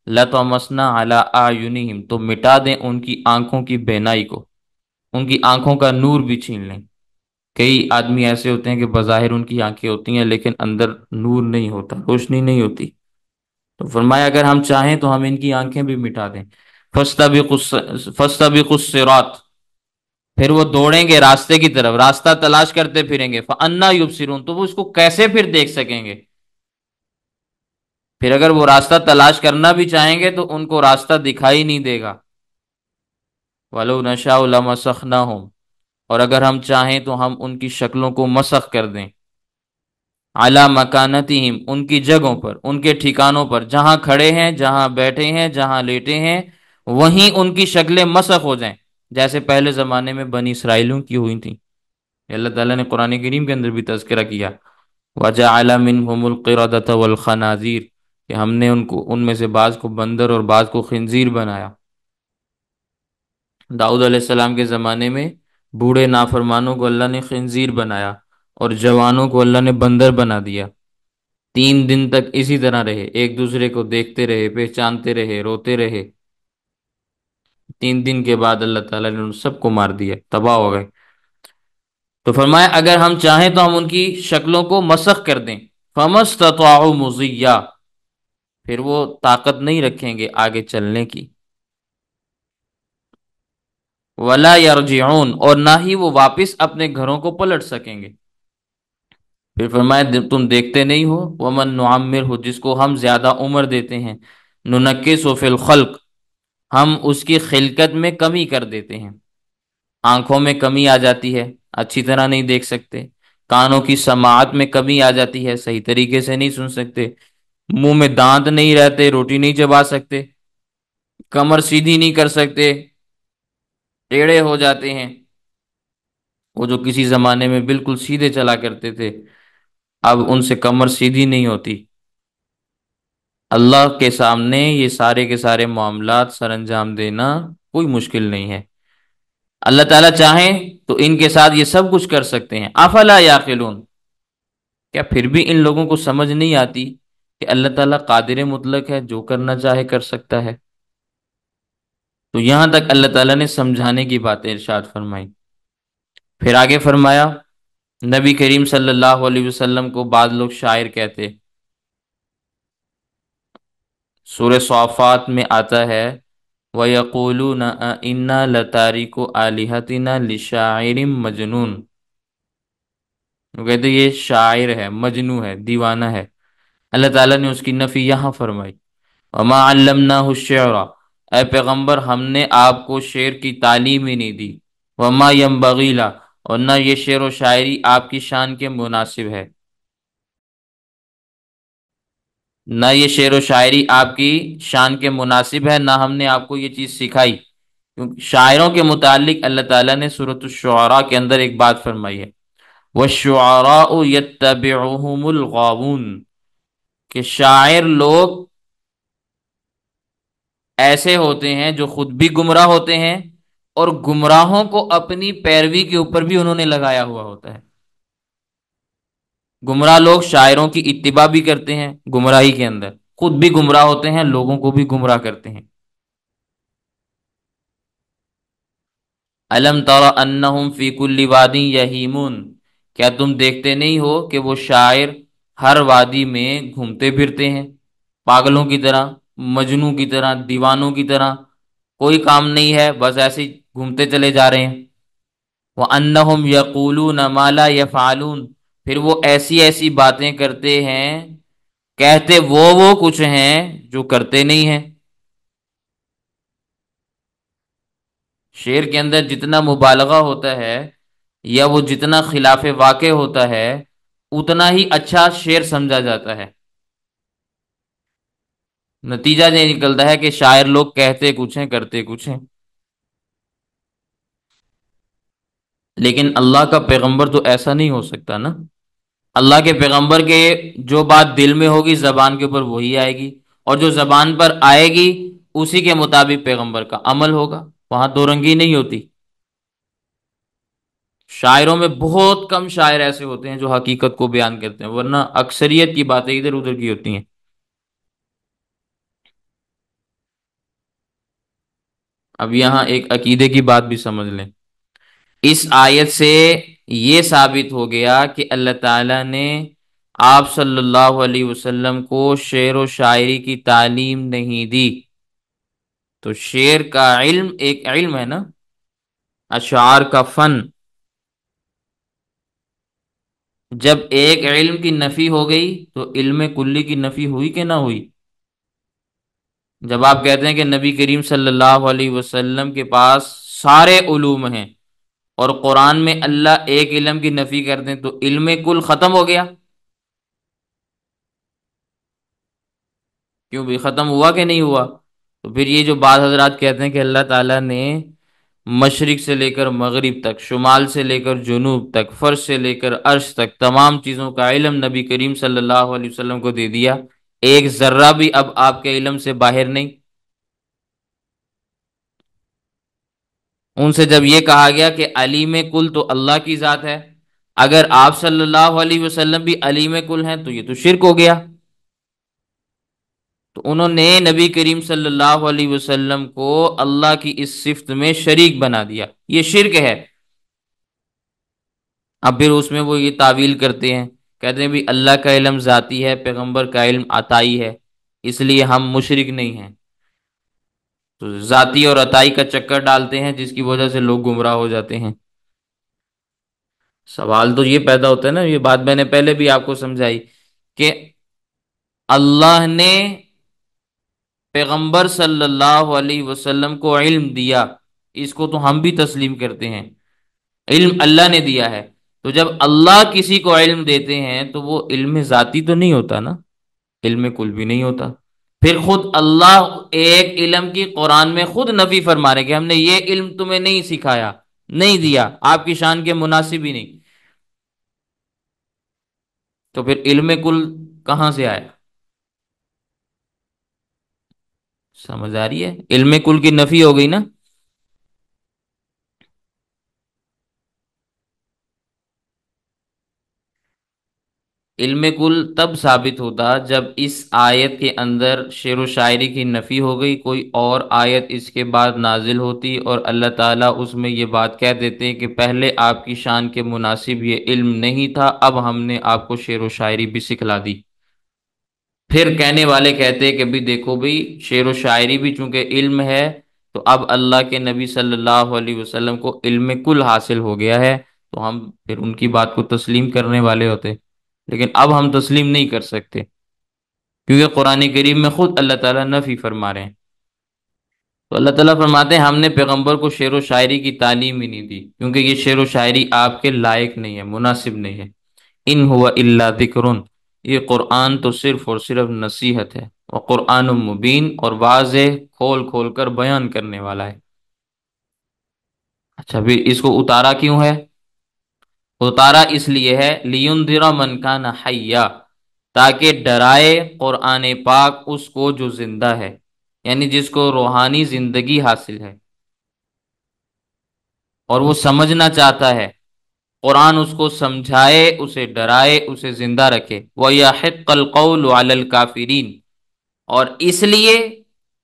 لَطَمَسْنَا عَلَىٰ أَعْيُنِهِمْ، تو مٹا دیں ان کی آنکھوں کی بینائی کو، ان کی آنکھوں کا نور بھی چھین لیں۔ کئی آدمی ایسے ہوتے ہیں کہ بظاہر ان کی آنکھیں ہوتی ہیں لیکن اندر نور نہیں ہوتا، روشنی نہیں ہوتی۔ تو فرمایا اگر ہم چاہیں تو ہم ان کی آنکھیں بھی مٹا دیں۔ فَاسْتَبِقُوا الصِّرَاطَ، پھر وہ دوڑیں گے راستے کی طرف، راستہ تلاش کرتے پھریں گے، فَأَنَّىٰ يُبْصِرُونَ، تو وہ اس کو کیسے پھر دیکھ سکیں گے؟ پھر اگر وہ راستہ تلاش کرنا بھی چاہیں گے تو ان کو راستہ دکھائی نہیں دے گا۔ وَلَوْ نَشَاءُ لَمَسَخْنَاهُمْ، اور اگر ہم چاہیں تو ہم ان کی شکلوں کو مسخ کر دیں، عَلَىٰ مَكَانَتِهِمْ، ان کی جگہوں پر، ان کے ٹھکانوں پر، جہاں کھڑے ہیں، جہاں بیٹھے ہیں، جہاں لیٹے ہیں، وہیں ان کی شکلیں مسخ ہو جائیں، جیسے پہلے زمانے میں بنی اسرائیلوں کی ہوئی تھیں۔ اللہ تعالیٰ نے قرآن کریم کے اندر بھی تذکرہ کیا، وَجَعَلَ مِنْهُمُ الْقِرَدَةَ وَالْخَنَازِيرَ، کہ ہم نے ان میں سے بعض کو بندر اور بعض کو خنزیر بنایا۔ داؤد علیہ السلام کے زمانے میں بوڑھے نافرمانوں کو اللہ نے خنزیر بنایا اور جوانوں کو اللہ نے بندر بنا دیا۔ 3 دن تک اسی طرح رہے، ایک دوسرے کو دیکھتے رہے، پہچانتے رہے، روتے رہے۔ 3 دن کے بعد اللہ تعالیٰ نے ان سب کو مار دیا، تباہ ہو گئے۔ تو فرمایا اگر ہم چاہیں تو ہم ان کی شکلوں کو مسخ کر دیں، فَمَسْتَطَاعُوا مُضِيًّا، پھر وہ طاقت نہیں رکھیں گے آگے چلنے کی، وَلَا يَرْجِعُونَ، اور نہ ہی وہ واپس اپنے گھروں کو پلٹ سکیں گے۔ پھر فرمایا تم دیکھتے نہیں ہو ومن نعمر ہو، جس کو ہم زیادہ عمر دیتے ہیں، ننکسو فی الخلق، ہم اس کی خلقت میں کمی کر دیتے ہیں، آنکھوں میں کمی آ جاتی ہے، اچھی طرح نہیں دیکھ سکتے، کانوں کی سماعت میں کمی آ جاتی ہے، صحیح طریقے سے نہیں سن سکتے، منہ میں دانت نہیں رہتے، روٹی نہیں چبا سکتے، کمر سیدھی نہیں کر سکتے، ٹیڑھے ہو جاتے ہیں۔ وہ جو کسی زمانے میں بالکل سیدھے چلا کرتے تھے، اب ان سے کمر سیدھی نہیں ہوتی۔ اللہ کے سامنے یہ سارے کے سارے معاملات سر انجام دینا کوئی مشکل نہیں ہے۔ اللہ تعالیٰ چاہیں تو ان کے ساتھ یہ سب کچھ کر سکتے ہیں۔ افلا یاقلون، کیا پھر بھی ان لوگوں کو سمجھ نہیں آتی کہ اللہ تعالیٰ قادر مطلق ہے، جو کرنا چاہے کر سکتا ہے؟ تو یہاں تک اللہ تعالیٰ نے سمجھانے کی باتیں ارشاد فرمائی۔ پھر آگے فرمایا، نبی کریم صلی اللہ علیہ وسلم کو بعض لوگ شاعر کہتے، سورہ صافات میں آتا ہے وَيَقُولُونَ أَإِنَّا لَتَارِكُو آلِهَتِنَا لِشَاعِرٍ مَجْنُونٍ، وہ کہتے یہ شاعر ہے، مجنو ہے، دیوانہ ہے۔ اللہ تعالیٰ نے اس کی نفی یہاں فرمائی، وَمَا عَلَّمْنَاهُ الشِّعْرَ، اے پیغمبر ہم نے آپ کو شعر کی تعلیم ہی نہیں دی، وَمَا يَنبَغِي لَهُ، اور نہ یہ شعر و شاعری آپ کی شان کے مناسب ہے، نہ یہ شعر و شاعری آپ کی شان کے مناسب ہے، نہ ہم نے آپ کو یہ چیز سکھائی۔ کیونکہ شاعروں کے متعلق اللہ تعالیٰ نے سورۃ الشعراء کے اندر ایک بات فرمائی ہے، وَالشُّعَرَاءُ يَتَّبِعُهُمُ الْغَاوُونَ، کہ شاعر لوگ ایسے ہوتے ہیں جو خود بھی گمراہ ہوتے ہیں اور گمراہوں کو اپنی پیروی کے اوپر بھی انہوں نے لگایا ہوا ہوتا ہے۔ گمراہ لوگ شاعروں کی اتباع بھی کرتے ہیں گمراہی کے اندر، خود بھی گمراہ ہوتے ہیں، لوگوں کو بھی گمراہ کرتے ہیں۔ الم تر انہم فی کل واد یہیمون، کیا تم دیکھتے نہیں ہو کہ وہ شاعر ہر وادی میں گھومتے پھرتے ہیں، پاگلوں کی طرح، مجنوں کی طرح، دیوانوں کی طرح، کوئی کام نہیں ہے، بس ایسے ہی گھومتے چلے جا رہے ہیں۔ وَأَنَّهُمْ يَقُولُونَ مَا لَا يَفْعَلُونَ، پھر وہ ایسی ایسی باتیں کرتے ہیں، کہتے وہ کچھ ہیں جو کرتے نہیں ہیں۔ شعر کے اندر جتنا مبالغہ ہوتا ہے یا وہ جتنا خلاف واقع ہوتا ہے، اتنا ہی اچھا شعر سمجھا جاتا ہے۔ نتیجہ یہ نکلتا ہے کہ شاعر لوگ کہتے کچھ ہیں، کرتے کچھ ہیں۔ لیکن اللہ کا پیغمبر تو ایسا نہیں ہو سکتا نا۔ اللہ کے پیغمبر کے جو بات دل میں ہوگی زبان کے اوپر وہی آئے گی، اور جو زبان پر آئے گی اسی کے مطابق پیغمبر کا عمل ہوگا، وہاں دو رنگی نہیں ہوتی۔ شاعروں میں بہت کم شاعر ایسے ہوتے ہیں جو حقیقت کو بیان کرتے ہیں، ورنہ اکثریت کی باتیں ادھر ادھر کی ہوتی ہیں۔ اب یہاں ایک عقیدے کی بات بھی سمجھ لیں، اس آیت سے یہ ثابت ہو گیا کہ اللہ تعالیٰ نے آپ صلی اللہ علیہ وسلم کو شعر و شاعری کی تعلیم نہیں دی۔ تو شعر کا علم ایک علم ہے نا، اشعار کا فن، جب ایک علم کی نفی ہو گئی تو علم کلی کی نفی ہوئی کہ نہ ہوئی؟ جب آپ کہتے ہیں کہ نبی کریم صلی اللہ علیہ وسلم کے پاس سارے علوم ہیں اور قرآن میں اللہ ایک علم کی نفی کر دیں تو علم کل ختم ہو گیا، کیوں بھی ختم ہوا کہ نہیں ہوا؟ تو پھر یہ جو بعض حضرات کہتے ہیں کہ اللہ تعالیٰ نے مشرق سے لے کر مغرب تک، شمال سے لے کر جنوب تک، فرش سے لے کر عرش تک، تمام چیزوں کا علم نبی کریم صلی اللہ علیہ وسلم کو دے دیا، ایک ذرہ بھی اب آپ کے علم سے باہر نہیں۔ ان سے جب یہ کہا گیا کہ علیم کل تو اللہ کی ذات ہے، اگر آپ صلی اللہ علیہ وسلم بھی علیم کل ہیں تو یہ تو شرک ہو گیا۔ تو انہوں نے نبی کریم صلی اللہ علیہ وسلم کو اللہ کی اس صفت میں شریک بنا دیا، یہ شرک ہے۔ اب پھر اس میں وہ یہ تعویل کرتے ہیں، کہتے ہیں بھی اللہ کا علم ذاتی ہے، پیغمبر کا علم عطائی ہے، اس لیے ہم مشرک نہیں ہیں۔ تو ذاتی اور عطائی کا چکر ڈالتے ہیں، جس کی وجہ سے لوگ گمراہ ہو جاتے ہیں۔ سوال تو یہ پیدا ہوتا ہے نا، یہ بات میں نے پہلے بھی آپ کو سمجھائی کہ اللہ نے پیغمبر صلی اللہ علیہ وسلم کو علم دیا، اس کو تو ہم بھی تسلیم کرتے ہیں، علم اللہ نے دیا ہے۔ تو جب اللہ کسی کو علم دیتے ہیں تو وہ علم ذاتی تو نہیں ہوتا نا، علم کل بھی نہیں ہوتا۔ پھر خود اللہ ایک علم کی قرآن میں خود نفی فرما رہے کہ ہم نے یہ علم تمہیں نہیں سکھایا، نہیں دیا، آپ کی شان کے مناسب ہی نہیں۔ تو پھر علم کل کہاں سے آیا؟ سمجھ آ رہی ہے؟ علم کل کی نفی ہو گئی نا۔ علم کل تب ثابت ہوتا جب اس آیت کے اندر شعر و شاعری کی نفی ہو گئی، کوئی اور آیت اس کے بعد نازل ہوتی اور اللہ تعالیٰ اس میں یہ بات کہہ دیتے کہ پہلے آپ کی شان کے مناسب یہ علم نہیں تھا، اب ہم نے آپ کو شعر و شاعری بھی سکھلا دی۔ پھر کہنے والے کہتے کہ بھی دیکھو بھی، شعر و شاعری بھی چونکہ علم ہے، تو اب اللہ کے نبی صلی اللہ علیہ وسلم کو علم کل حاصل ہو گیا ہے، تو ہم پھر ان کی بات کو تسلیم کرنے والے ہوتے۔ لیکن اب ہم تسلیم نہیں کر سکتے، کیونکہ قرآن کریم میں خود اللہ تعالیٰ نفی فرما رہے ہیں۔ تو اللہ تعالیٰ فرماتے ہیں ہم نے پیغمبر کو شعر و شاعری کی تعلیم ہی نہیں دی، کیونکہ یہ شعر و شاعری آپ کے لائق نہیں ہے، مناسب نہیں ہے۔ ان ہوا الا ذکر، یہ قرآن تو صرف اور صرف نصیحت ہے، اور قرآن مبین، اور واضح کھول کھول کر بیان کرنے والا ہے۔ اچھا بھی اس کو اتارا کیوں ہے؟ اتارا اس لیے ہے لینذر من کان حیا، تاکہ ڈرائے قرآن پاک اس کو جو زندہ ہے، یعنی جس کو روحانی زندگی حاصل ہے اور وہ سمجھنا چاہتا ہے، قرآن اس کو سمجھائے، اسے ڈرائے، اسے زندہ رکھے۔ وَيَحِقَّ الْقَوْلُ عَلَى الْكَافِرِينَ، اور اس لیے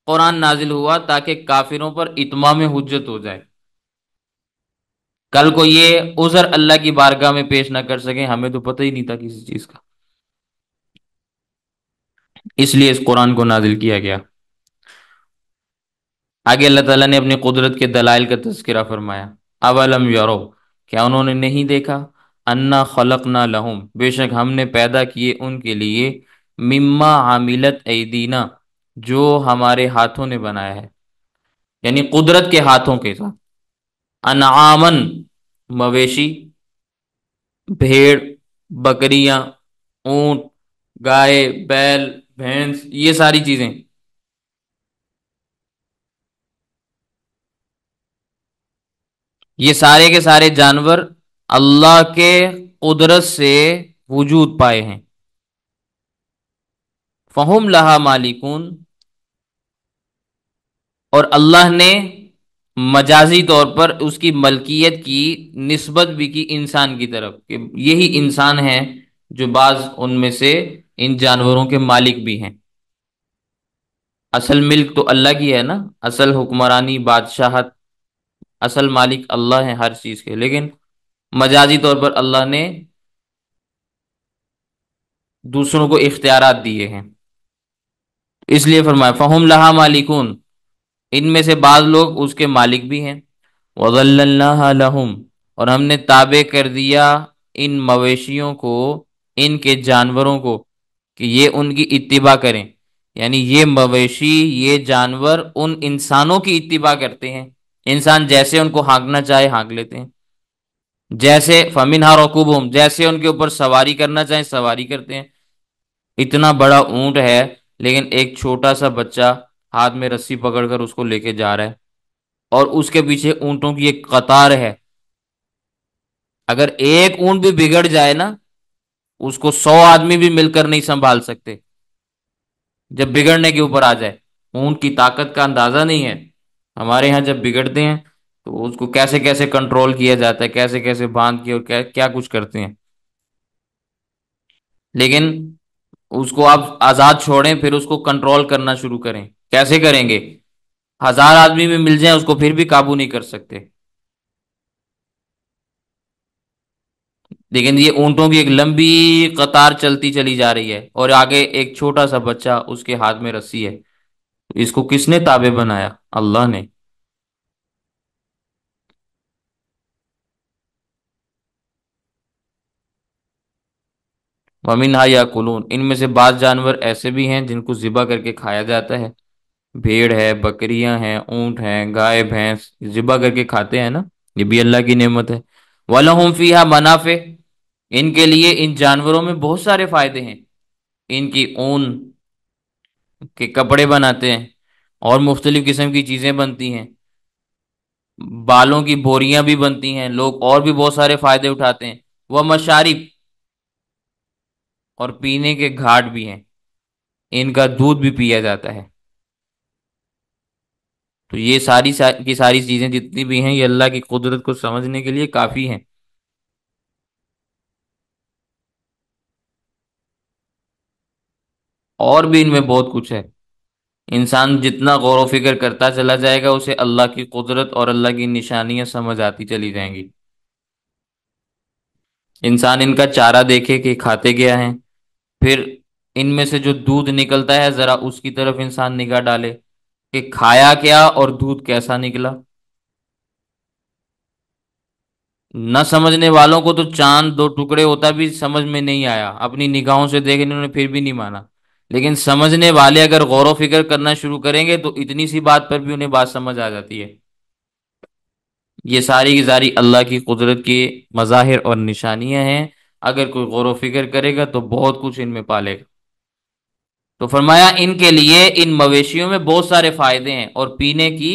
قرآن نازل ہوا تاکہ کافروں پر اتمام حجت ہو جائے، کل کو یہ عذر اللہ کی بارگاہ میں پیش نہ کر سکیں ہمیں تو پتہ ہی نہیں تھا کسی چیز کا، اس لیے اس قرآن کو نازل کیا گیا۔ آگے اللہ تعالیٰ نے اپنی قدرت کے دلائل کا تذکرہ فرمایا۔ اولم یرو، کیا انہوں نے نہیں دیکھا، انا خلقنا لہم، بے شک ہم نے پیدا کیے ان کے لیے، مما عاملت ایدینا، جو ہمارے ہاتھوں نے بنایا ہے، یعنی قدرت کے ہاتھوں کے ساتھ، انعامن، مویشی، بھیڑ، بکریاں، اونٹ، گائے، بیل، بھینس، یہ ساری چیزیں، یہ سارے کے سارے جانور اللہ کے قدرت سے وجود پائے ہیں۔ فہم لہا مالکون، اور اللہ نے مجازی طور پر اس کی ملکیت کی نسبت بھی کی انسان کی طرف، کہ یہی انسان ہیں جو بعض ان میں سے ان جانوروں کے مالک بھی ہیں۔ اصل ملک تو اللہ کی ہے نا، اصل حکمرانی، بادشاہت، اصل مالک اللہ ہے ہر چیز کے، لیکن مجازی طور پر اللہ نے دوسروں کو اختیارات دیے ہیں، اس لیے فرمایا فہم لہا مالکون، ان میں سے بعض لوگ اس کے مالک بھی ہیں۔ وَظَلَّلْنَاهَا لَهُمْ، اور ہم نے تابع کر دیا ان مویشیوں کو، ان کے جانوروں کو، کہ یہ ان کی اتباع کریں، یعنی یہ مویشی، یہ جانور ان انسانوں کی اتباع کرتے ہیں، انسان جیسے ان کو ہانکنا چاہے ہانک لیتے ہیں، جیسے فَمِنْهَا رَكُوبُهُمْ، جیسے ان کے اوپر سواری کرنا چاہیں سواری کرتے ہیں۔ اتنا بڑا اونٹ ہے لیکن ایک چھوٹا سا بچہ ہاتھ میں رسی پکڑ کر اس کو لے کے جا رہا ہے، اور اس کے پیچھے اونٹوں کی ایک قطار ہے، اگر ایک اونٹ بھی بگڑ جائے نا، اس کو 100 آدمی بھی مل کر نہیں سنبھال سکتے جب بگڑنے کے اوپر آ جائے۔ اونٹ کی طاقت کا اندازہ نہیں ہے، ہمارے یہاں جب بگڑتے ہیں تو اس کو کیسے کیسے کنٹرول کیا جاتا ہے، کیسے کیسے باندھ کے، اور کیا کیا کچھ کرتے ہیں، لیکن اس کو آپ آزاد چھوڑیں پھر اس کو کنٹرول کرنا شروع کریں، کیسے کریں گے؟ 1000 آدمی بھی مل جائیں اس کو پھر بھی قابو نہیں کر سکتے، لیکن یہ اونٹوں کی ایک لمبی قطار چلتی چلی جا رہی ہے اور آگے ایک چھوٹا سا بچہ، اس کے ہاتھ میں رسی ہے، اس کو کس نے تابع بنایا؟ اللہ نے۔ ومنہا یاکلون، ان میں سے بعض جانور ایسے بھی ہیں جن کو ذبح کر کے کھایا جاتا ہے، بھیڑ ہے، بکریاں ہیں، اونٹ ہیں، گائے بھینس، ذبح کر کے کھاتے ہیں نا، یہ بھی اللہ کی نعمت ہے۔ وَلَهُمْ فِيهَا مَنَافِعُ، ان کے لیے ان جانوروں میں بہت سارے فائدے ہیں، ان کی اون کے کپڑے بناتے ہیں اور مختلف قسم کی چیزیں بنتی ہیں، بالوں کی بوریاں بھی بنتی ہیں، لوگ اور بھی بہت سارے فائدے اٹھاتے ہیں۔ وہ مشارب، اور پینے کے گھاٹ بھی ہیں، ان کا دودھ بھی پیا جاتا ہے۔ تو یہ ساری کی ساری چیزیں جتنی بھی ہیں یہ اللہ کی قدرت کو سمجھنے کے لیے کافی ہیں۔ اور بھی ان میں بہت کچھ ہے، انسان جتنا غور و فکر کرتا چلا جائے گا اسے اللہ کی قدرت اور اللہ کی نشانیاں سمجھ آتی چلی جائیں گی۔ انسان ان کا چارہ دیکھے کہ کھاتے کیا ہیں، پھر ان میں سے جو دودھ نکلتا ہے ذرا اس کی طرف انسان نگاہ ڈالے کہ کھایا کیا اور دودھ کیسا نکلا۔ نہ سمجھنے والوں کو تو چاند دو ٹکڑے ہوتا بھی سمجھ میں نہیں آیا، اپنی نگاہوں سے دیکھے انہوں نے پھر بھی نہیں مانا، لیکن سمجھنے والے اگر غور و فکر کرنا شروع کریں گے تو اتنی سی بات پر بھی انہیں بات سمجھ آ جاتی ہے۔ یہ ساری کی ساری اللہ کی قدرت کی مظاہر اور نشانیاں ہیں، اگر کوئی غور و فکر کرے گا تو بہت کچھ ان میں پالے گا۔ تو فرمایا ان کے لیے ان مویشیوں میں بہت سارے فائدے ہیں اور پینے کی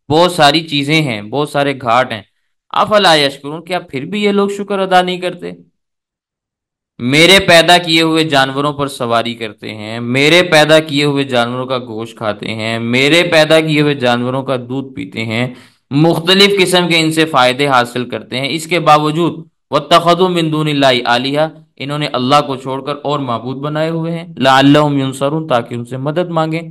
بہت ساری چیزیں ہیں، بہت سارے گھاٹ ہیں۔ افلا یشکرون، کیا پھر بھی یہ لوگ شکر ادا نہیں کرتے؟ میرے پیدا کیے ہوئے جانوروں پر سواری کرتے ہیں، میرے پیدا کیے ہوئے جانوروں کا گوشت کھاتے ہیں، میرے پیدا کیے ہوئے جانوروں کا دودھ پیتے ہیں، مختلف قسم کے ان سے فائدے حاصل کرتے ہیں، اس کے باوجود واتخذوا من دون اللہ آلہہ، انہوں نے اللہ کو چھوڑ کر اور معبود بنائے ہوئے ہیں، لعلہم ینصرون، تاکہ ان سے مدد مانگیں۔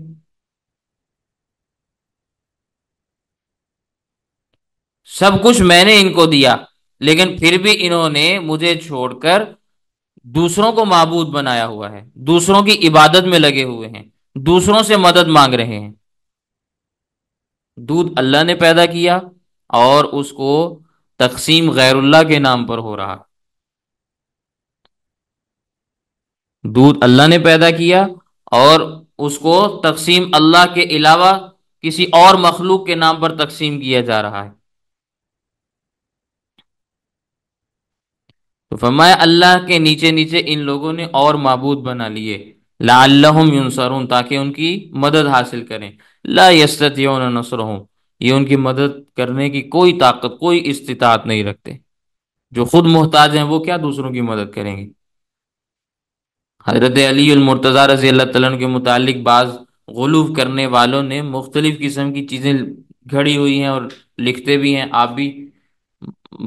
سب کچھ میں نے ان کو دیا، لیکن پھر بھی انہوں نے مجھے چھوڑ کر دوسروں کو معبود بنایا ہوا ہے، دوسروں کی عبادت میں لگے ہوئے ہیں، دوسروں سے مدد مانگ رہے ہیں۔ دودھ اللہ نے پیدا کیا اور اس کو تقسیم غیر اللہ کے نام پر ہو رہا۔ دودھ اللہ نے پیدا کیا اور اس کو تقسیم اللہ کے علاوہ کسی اور مخلوق کے نام پر تقسیم کیا جا رہا ہے۔ تو فرمایا اللہ کے نیچے نیچے ان لوگوں نے اور معبود بنا لیے، لعلہم ینصرون، تاکہ ان کی مدد حاصل کریں۔ لا یستطیعون نصرہم، یہ ان کی مدد کرنے کی کوئی طاقت، کوئی استطاعت نہیں رکھتے۔ جو خود محتاج ہیں وہ کیا دوسروں کی مدد کریں گے؟ حضرت علی المرتضیٰ رضی اللہ تعالیٰ عنہ کے متعلق بعض غلو کرنے والوں نے مختلف قسم کی چیزیں گھڑی ہوئی ہیں اور لکھتے بھی ہیں، آپ بھی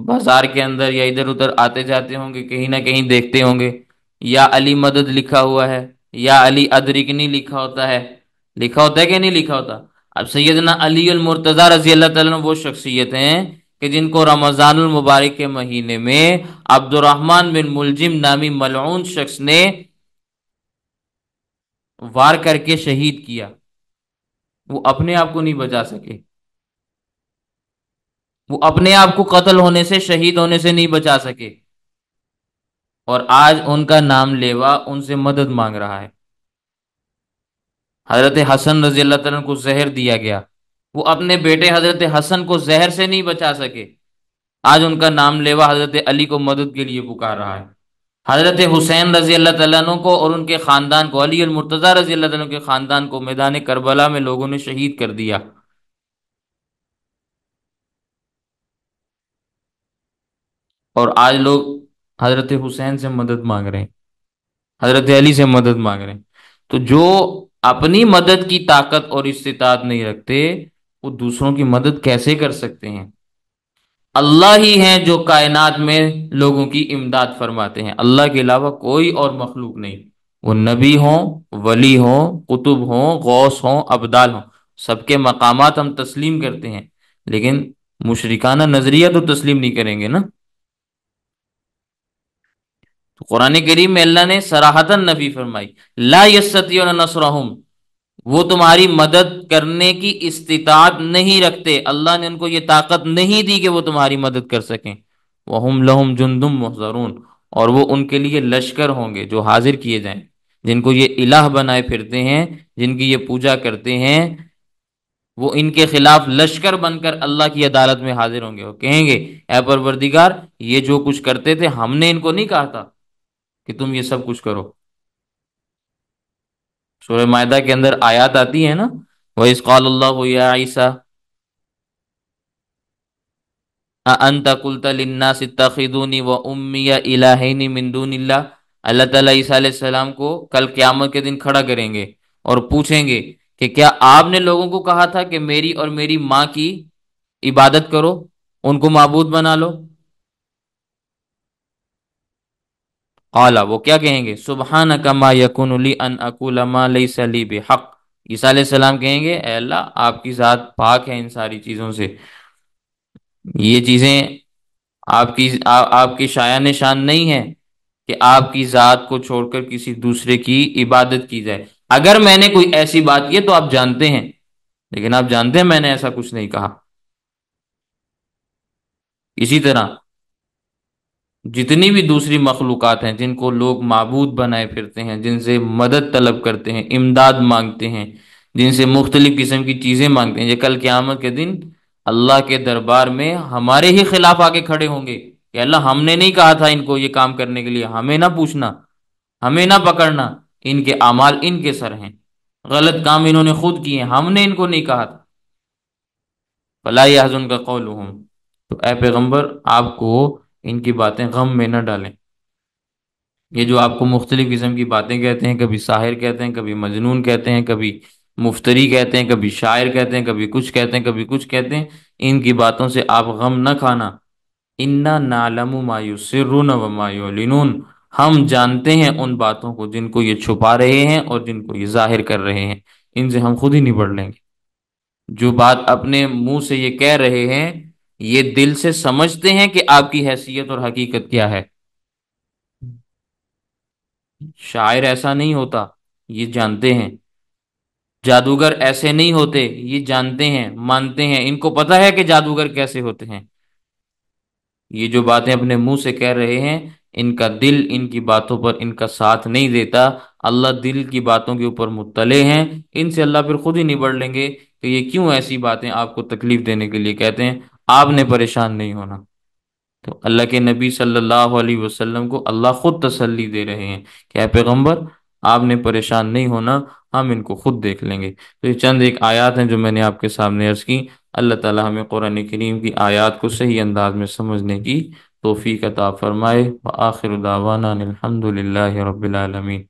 بازار کے اندر یا ادھر ادھر آتے جاتے ہوں گے، کہیں نہ کہیں دیکھتے ہوں گے، یا علی مدد لکھا ہوا ہے، یا علی ادرکنی لکھا ہوتا ہے، لکھا ہوتا ہے کہ نہیں لکھا ہوتا؟ اب سیدنا علی المرتضیٰ رضی اللہ تعالیٰ عنہ وہ شخصیت ہیں کہ جن کو رمضان المبارک کے مہینے میں عبد الرحمن بن ملجم نامی ملعون شخص نے وار کر کے شہید کیا، وہ اپنے آپ کو نہیں بچا سکے، وہ اپنے آپ کو قتل ہونے سے، شہید ہونے سے نہیں بچا سکے، اور آج ان کا نام لیوا ان سے مدد مانگ رہا ہے۔ حضرت حسن رضی اللہ تعالیٰ عنہ کو زہر دیا گیا، وہ اپنے بیٹے حضرت حسن کو زہر سے نہیں بچا سکے، آج ان کا نام لیوا حضرت علی کو مدد کے لیے پکار رہا ہے۔ حضرت حسین رضی اللہ تعالیٰ عنہ کو اور ان کے خاندان کو، علی المرتضیٰ رضی اللہ تعالیٰ عنہ کے خاندان کو میدان کربلا میں لوگوں نے شہید کر دیا، اور آج لوگ حضرت حسین سے مدد مانگ رہے ہیں، حضرت علی سے مدد مانگ رہے ہیں۔ تو جو اپنی مدد کی طاقت اور استطاعت نہیں رکھتے وہ دوسروں کی مدد کیسے کر سکتے ہیں؟ اللہ ہی ہیں جو کائنات میں لوگوں کی امداد فرماتے ہیں، اللہ کے علاوہ کوئی اور مخلوق نہیں، وہ نبی ہوں، ولی ہوں، قطب ہوں، غوث ہوں، ابدال ہوں، سب کے مقامات ہم تسلیم کرتے ہیں، لیکن مشرکانہ نظریہ تو تسلیم نہیں کریں گے نا۔ تو قرآن کریم میں اللہ نے صراحتاً نفی فرمائی، لا یستطیعون نصرہم، وہ تمہاری مدد کرنے کی استطاعت نہیں رکھتے، اللہ نے ان کو یہ طاقت نہیں دی کہ وہ تمہاری مدد کر سکیں۔ وَهُمْ لَهُمْ جُنْدٌ مُحْضَرُونَ، اور وہ ان کے لیے لشکر ہوں گے جو حاضر کیے جائیں، جن کو یہ الہ بنائے پھرتے ہیں، جن کی یہ پوجا کرتے ہیں، وہ ان کے خلاف لشکر بن کر اللہ کی عدالت میں حاضر ہوں گے، وہ کہیں گے اے پروردگار، یہ جو کچھ کرتے تھے ہم نے ان کو نہیں کہا تھا کہ تم یہ سب کچھ کرو؟ سورہ معدہ کے اندر آیات آتی ہے نا، وَإِذْ قَالَ اللَّهُ يَا عِيسَىٰ أَأَنْتَ قُلْتَ لِلنَّاسِ اتَّخِذُونِي وَأُمِّيَ إِلَٰهَيْنِ مِن دُونِ اللَّهِ۔ اللہ تعالیٰ عیسیٰ علیہ السلام کو کل قیامت کے دن کھڑا کریں گے اور پوچھیں گے کہ کیا آپ نے لوگوں کو کہا تھا کہ میری اور میری ماں کی عبادت کرو، ان کو معبود بنا لو؟ قالا، وہ کیا کہیں گے؟ سبحانک ما یکون لی ان اقول ما لیس لی بحق۔ عیسیٰ علیہ السلام کہیں گے اے اللہ آپ کی ذات پاک ہے ان ساری چیزوں سے، یہ چیزیں آپ کی شایان شان نہیں ہے کہ آپ کی ذات کو چھوڑ کر کسی دوسرے کی عبادت کی جائے۔ اگر میں نے کوئی ایسی بات کی ہے تو آپ جانتے ہیں، لیکن آپ جانتے ہیں میں نے ایسا کچھ نہیں کہا۔ اسی طرح جتنی بھی دوسری مخلوقات ہیں جن کو لوگ معبود بنائے پھرتے ہیں، جن سے مدد طلب کرتے ہیں، امداد مانگتے ہیں، جن سے مختلف قسم کی چیزیں مانگتے ہیں، یہ کل قیامت کے دن اللہ کے دربار میں ہمارے ہی خلاف آ کے کھڑے ہوں گے کہ اللہ ہم نے نہیں کہا تھا ان کو یہ کام کرنے کے لیے، ہمیں نہ پوچھنا، ہمیں نہ پکڑنا، ان کے اعمال ان کے سر ہیں، غلط کام انہوں نے خود کیے ہیں، ہم نے ان کو نہیں کہا تھا۔ فلا يحزنک قولهم، تو اے پیغمبر آپ کو ان کی باتیں غم میں نہ ڈالیں۔ یہ جو آپ کو مختلف قسم کی باتیں کہتے ہیں، کبھی ساحر کہتے ہیں، کبھی مجنون کہتے ہیں، کبھی مفتری کہتے ہیں، کبھی شاعر کہتے ہیں، کبھی کچھ کہتے ہیں، کبھی کچھ کہتے ہیں، ان کی باتوں سے آپ غم نہ کھانا۔ انا نعلم ما یسرون وما یعلنون، ہم جانتے ہیں ان باتوں کو جن کو یہ چھپا رہے ہیں اور جن کو یہ ظاہر کر رہے ہیں، ان سے ہم خود ہی نبڑ لیں گے۔ جو بات اپنے منہ سے یہ کہہ رہے ہیں، یہ دل سے سمجھتے ہیں کہ آپ کی حیثیت اور حقیقت کیا ہے۔ شاعر ایسا نہیں ہوتا، یہ جانتے ہیں۔ جادوگر ایسے نہیں ہوتے، یہ جانتے ہیں، مانتے ہیں، ان کو پتہ ہے کہ جادوگر کیسے ہوتے ہیں۔ یہ جو باتیں اپنے منہ سے کہہ رہے ہیں، ان کا دل ان کی باتوں پر ان کا ساتھ نہیں دیتا۔ اللہ دل کی باتوں کے اوپر مطلع ہیں، ان سے اللہ پھر خود ہی نبڑ لیں گے کہ یہ کیوں ایسی باتیں آپ کو تکلیف دینے کے لیے کہتے ہیں، آپ نے پریشان نہیں ہونا۔ تو اللہ کے نبی صلی اللہ علیہ وسلم کو اللہ خود تسلی دے رہے ہیں کہ اے پیغمبر آپ نے پریشان نہیں ہونا، ہم ان کو خود دیکھ لیں گے۔ تو یہ چند ایک آیات ہیں جو میں نے آپ کے سامنے عرض کی۔ اللہ تعالی ہمیں قرآن کریم کی آیات کو صحیح انداز میں سمجھنے کی توفیق عطا فرمائے۔ وآخر دعوانا ان الحمد للہ رب العالمین۔